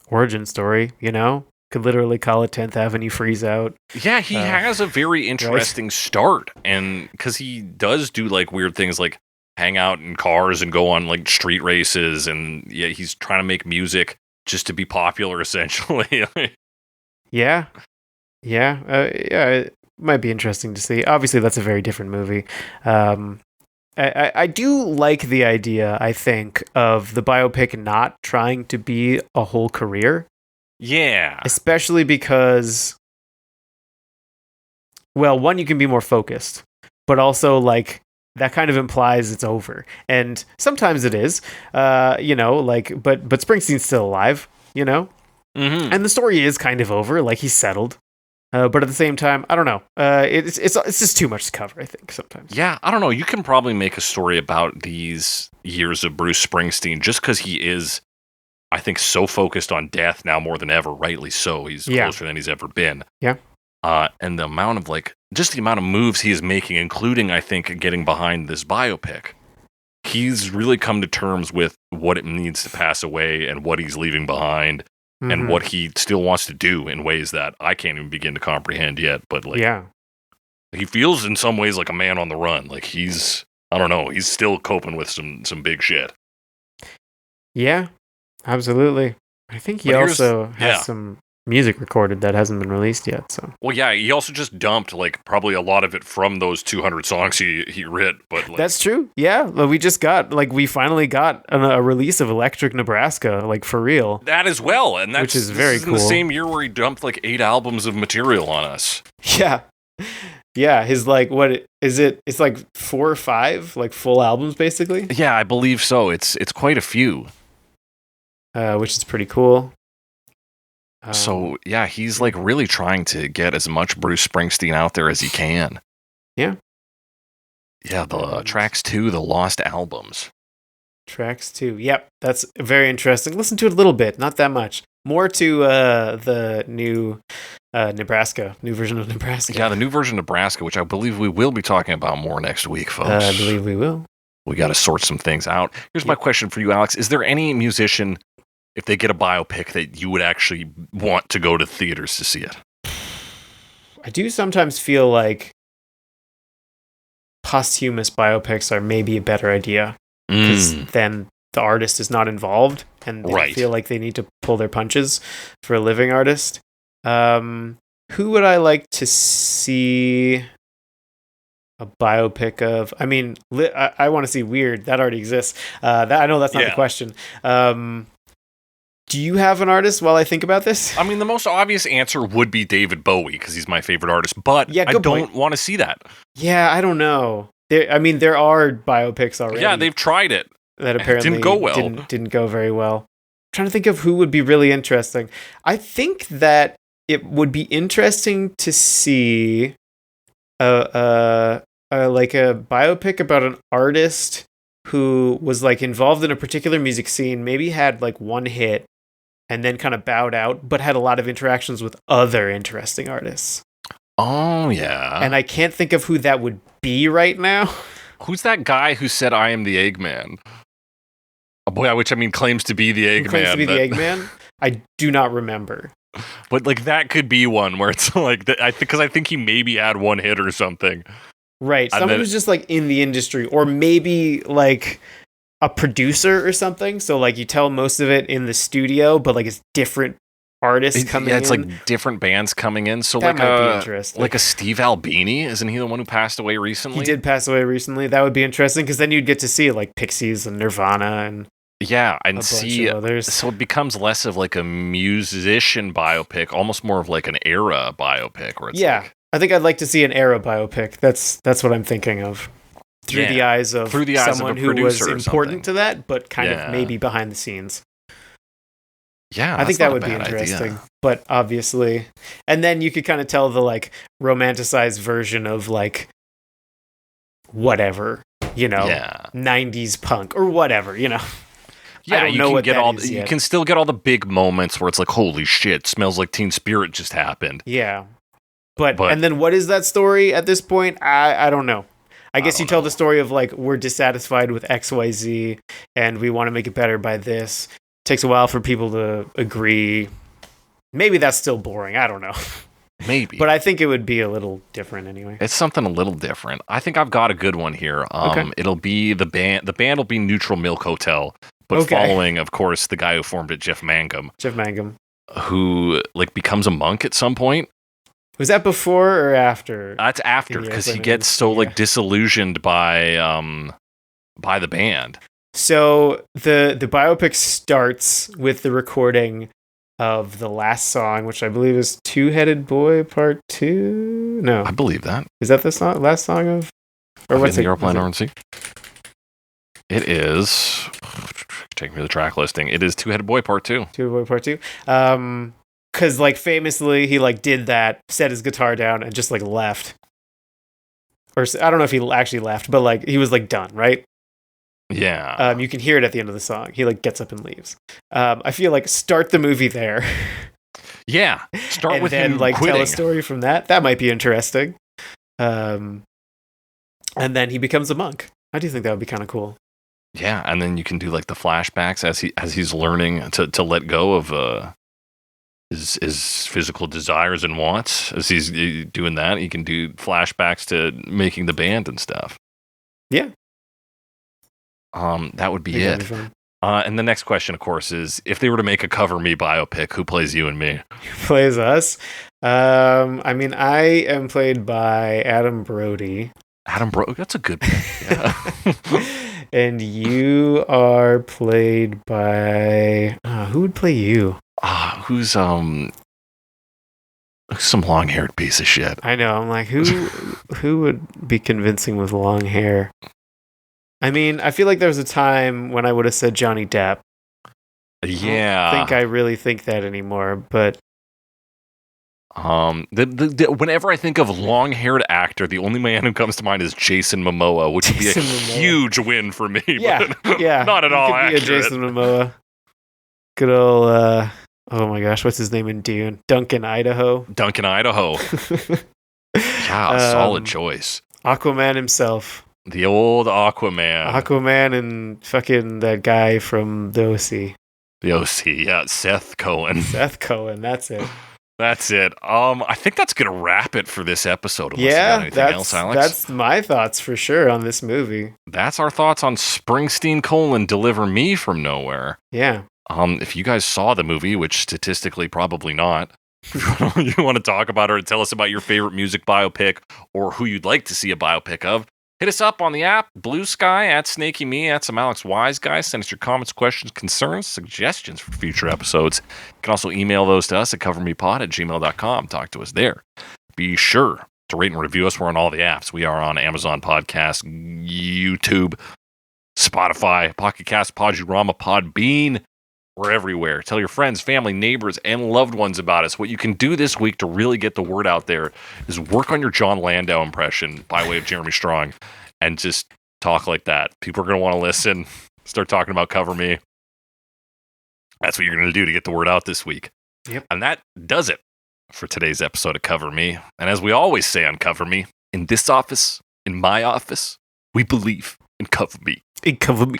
origin story, Could literally call it 10th Avenue Freeze Out. Yeah, he has a very interesting start. And because he does do like weird things like hang out in cars and go on like street races. And yeah, he's trying to make music just to be popular, essentially. Yeah. It might be interesting to see. Obviously, that's a very different movie. I do like the idea, I think, of the biopic not trying to be a whole career. Yeah. Especially because, well, one, you can be more focused, but also, like, that kind of implies it's over. And sometimes it is, but Springsteen's still alive, And the story is kind of over, like, he's settled. But at the same time, I don't know. It's just too much to cover, I think, sometimes. Yeah, I don't know. You can probably make a story about these years of Bruce Springsteen just because he is, I think, so focused on death now more than ever, rightly so. He's closer than he's ever been. Yeah. And the amount of, just the amount of moves he is making, including, I think, getting behind this biopic. He's really come to terms with what it means to pass away and what he's leaving behind. And what he still wants to do in ways that I can't even begin to comprehend yet. But he feels in some ways like a man on the run. Like he's still coping with some big shit. Yeah, absolutely. I think he also has some music recorded that hasn't been released yet. So, well, yeah, he also just dumped probably a lot of it from those 200 songs he writ. But that's true. Yeah, we finally got a release of Electric Nebraska, for real. That as well, and which is very cool. In the same year where he dumped 8 albums of material on us. Yeah, yeah. His what is it? It's 4 or 5 full albums, basically. Yeah, I believe so. It's quite a few. Which is pretty cool. So, yeah, he's really trying to get as much Bruce Springsteen out there as he can. Yeah. Yeah, the tracks 2, the lost albums. Tracks 2. Yep, that's very interesting. Listen to it a little bit, not that much. More to the new new version of Nebraska. Yeah, the new version of Nebraska, which I believe we will be talking about more next week, folks. I believe we will. We got to sort some things out. Here's my question for you, Alex. Is there any musician, if they get a biopic, that you would actually want to go to theaters to see it? I do sometimes feel like posthumous biopics are maybe a better idea because then the artist is not involved and they feel like they need to pull their punches for a living artist. Who would I like to see a biopic of? I mean, I want to see Weird. That already exists. I know that's not the question. Do you have an artist while I think about this? I mean, the most obvious answer would be David Bowie because he's my favorite artist, but I don't want to see that. Yeah, I don't know. There are biopics already. Yeah, they've tried it. That apparently didn't go well. Didn't go very well. I'm trying to think of who would be really interesting. I think that it would be interesting to see a biopic about an artist who was involved in a particular music scene, maybe had one hit, and then kind of bowed out, but had a lot of interactions with other interesting artists. Oh, yeah. And I can't think of who that would be right now. Who's that guy who said, I am the Eggman? Oh, boy, which I mean claims to be the Eggman. Who claims to be the Eggman? I do not remember. But like that could be one where it's like, because I think he maybe had one hit or something. Right. Someone who's just like in the industry, or maybe like a producer or something. So like you tell most of it in the studio, but like it's different artists coming in. Yeah, it's like different bands coming in. So that like might be interesting. Like a Steve Albini, isn't he the one who passed away recently? He did pass away recently. That would be interesting because then you'd get to see like Pixies and Nirvana and and see others. So it becomes less of like a musician biopic, almost more of like an era biopic. Where it's I think I'd like to see an era biopic. That's what I'm thinking of. Through the eyes of someone who was important to that, but kind of maybe behind the scenes. Yeah, I think that would be interesting. Idea. But obviously, and then you could kind of tell the like romanticized version of like whatever, 90s punk or whatever, Yeah, I don't know what that is you yet. can still get all the big moments where it's like, holy shit, smells like Teen Spirit just happened. Yeah. But and then what is that story at this point? I don't know. I guess you tell the story of like, we're dissatisfied with XYZ and we want to make it better by this. Takes a while for people to agree. Maybe that's still boring. I don't know. Maybe. But I think it would be a little different anyway. It's something a little different. I think I've got a good one here. Okay. It'll be the band. The band will be Neutral Milk Hotel, but following, of course, the guy who formed it, Jeff Mangum. Who like becomes a monk at some point. Was that before or after? That's after, because he gets so like disillusioned by the band. So the biopic starts with the recording of the last song, which I believe is Two-Headed Boy Part 2. No, I believe that. Is that the last song of? Or what's the Airplane RNC? It is. Take me to the track listing. It is Two-Headed Boy Part 2. Two-Headed Boy Part 2. Because like famously he like did that, set his guitar down, and just like left. Or I don't know if he actually left, but like he was like done, right? Yeah. You can hear it at the end of the song. He like gets up and leaves. I feel like start the movie there. Yeah. Start and with then him like quitting. Tell a story from that. That might be interesting. And then he becomes a monk. I do think that would be kind of cool. Yeah, and then you can do like the flashbacks as he's learning to let go of his physical desires and wants. As he's doing that, he can do flashbacks to making the band and stuff. Yeah. That would be it. And the next question, of course, is if they were to make a Cover Me biopic, who plays you and me? Who plays us? I mean, I am played by Adam Brody. Adam Brody, that's a good pick. Yeah. And you are played by who would play you? Who's some long-haired piece of shit. I know. I'm like, who would be convincing with long hair? I mean, I feel like there was a time when I would have said Johnny Depp. Yeah. I don't think I really think that anymore, but whenever I think of long-haired actor, the only man who comes to mind is Jason Momoa, which would be a huge win for me. Yeah, but yeah. Not at all accurate. Jason Momoa. Good old, oh my gosh, what's his name in Dune? Duncan, Idaho. Yeah, solid choice. Aquaman himself. The old Aquaman. Aquaman and fucking that guy from the OC. The OC, yeah, Seth Cohen. Seth Cohen, that's it. That's it. I think that's gonna wrap it for this episode. Unless you got anything else, Alex. That's my thoughts for sure on this movie. That's our thoughts on Springsteen: Deliver Me from Nowhere. Yeah. If you guys saw the movie, which statistically probably not, you want to talk about it or tell us about your favorite music biopic or who you'd like to see a biopic of, hit us up on the app, Blue Sky, at Snakey Me, at some Alex Wise Guy. Send us your comments, questions, concerns, suggestions for future episodes. You can also email those to us at covermepod@gmail.com. Talk to us there. Be sure to rate and review us. We're on all the apps. We are on Amazon Podcasts, YouTube, Spotify, Pocket Cast, Podurama, Podbean. We're everywhere. Tell your friends, family, neighbors, and loved ones about us. What you can do this week to really get the word out there is work on your John Landau impression by way of Jeremy Strong and just talk like that. People are going to want to listen. Start talking about Cover Me. That's what you're going to do to get the word out this week. Yep. And that does it for today's episode of Cover Me. And as we always say on Cover Me, in this office, in my office, we believe in Cover Me. It covered me.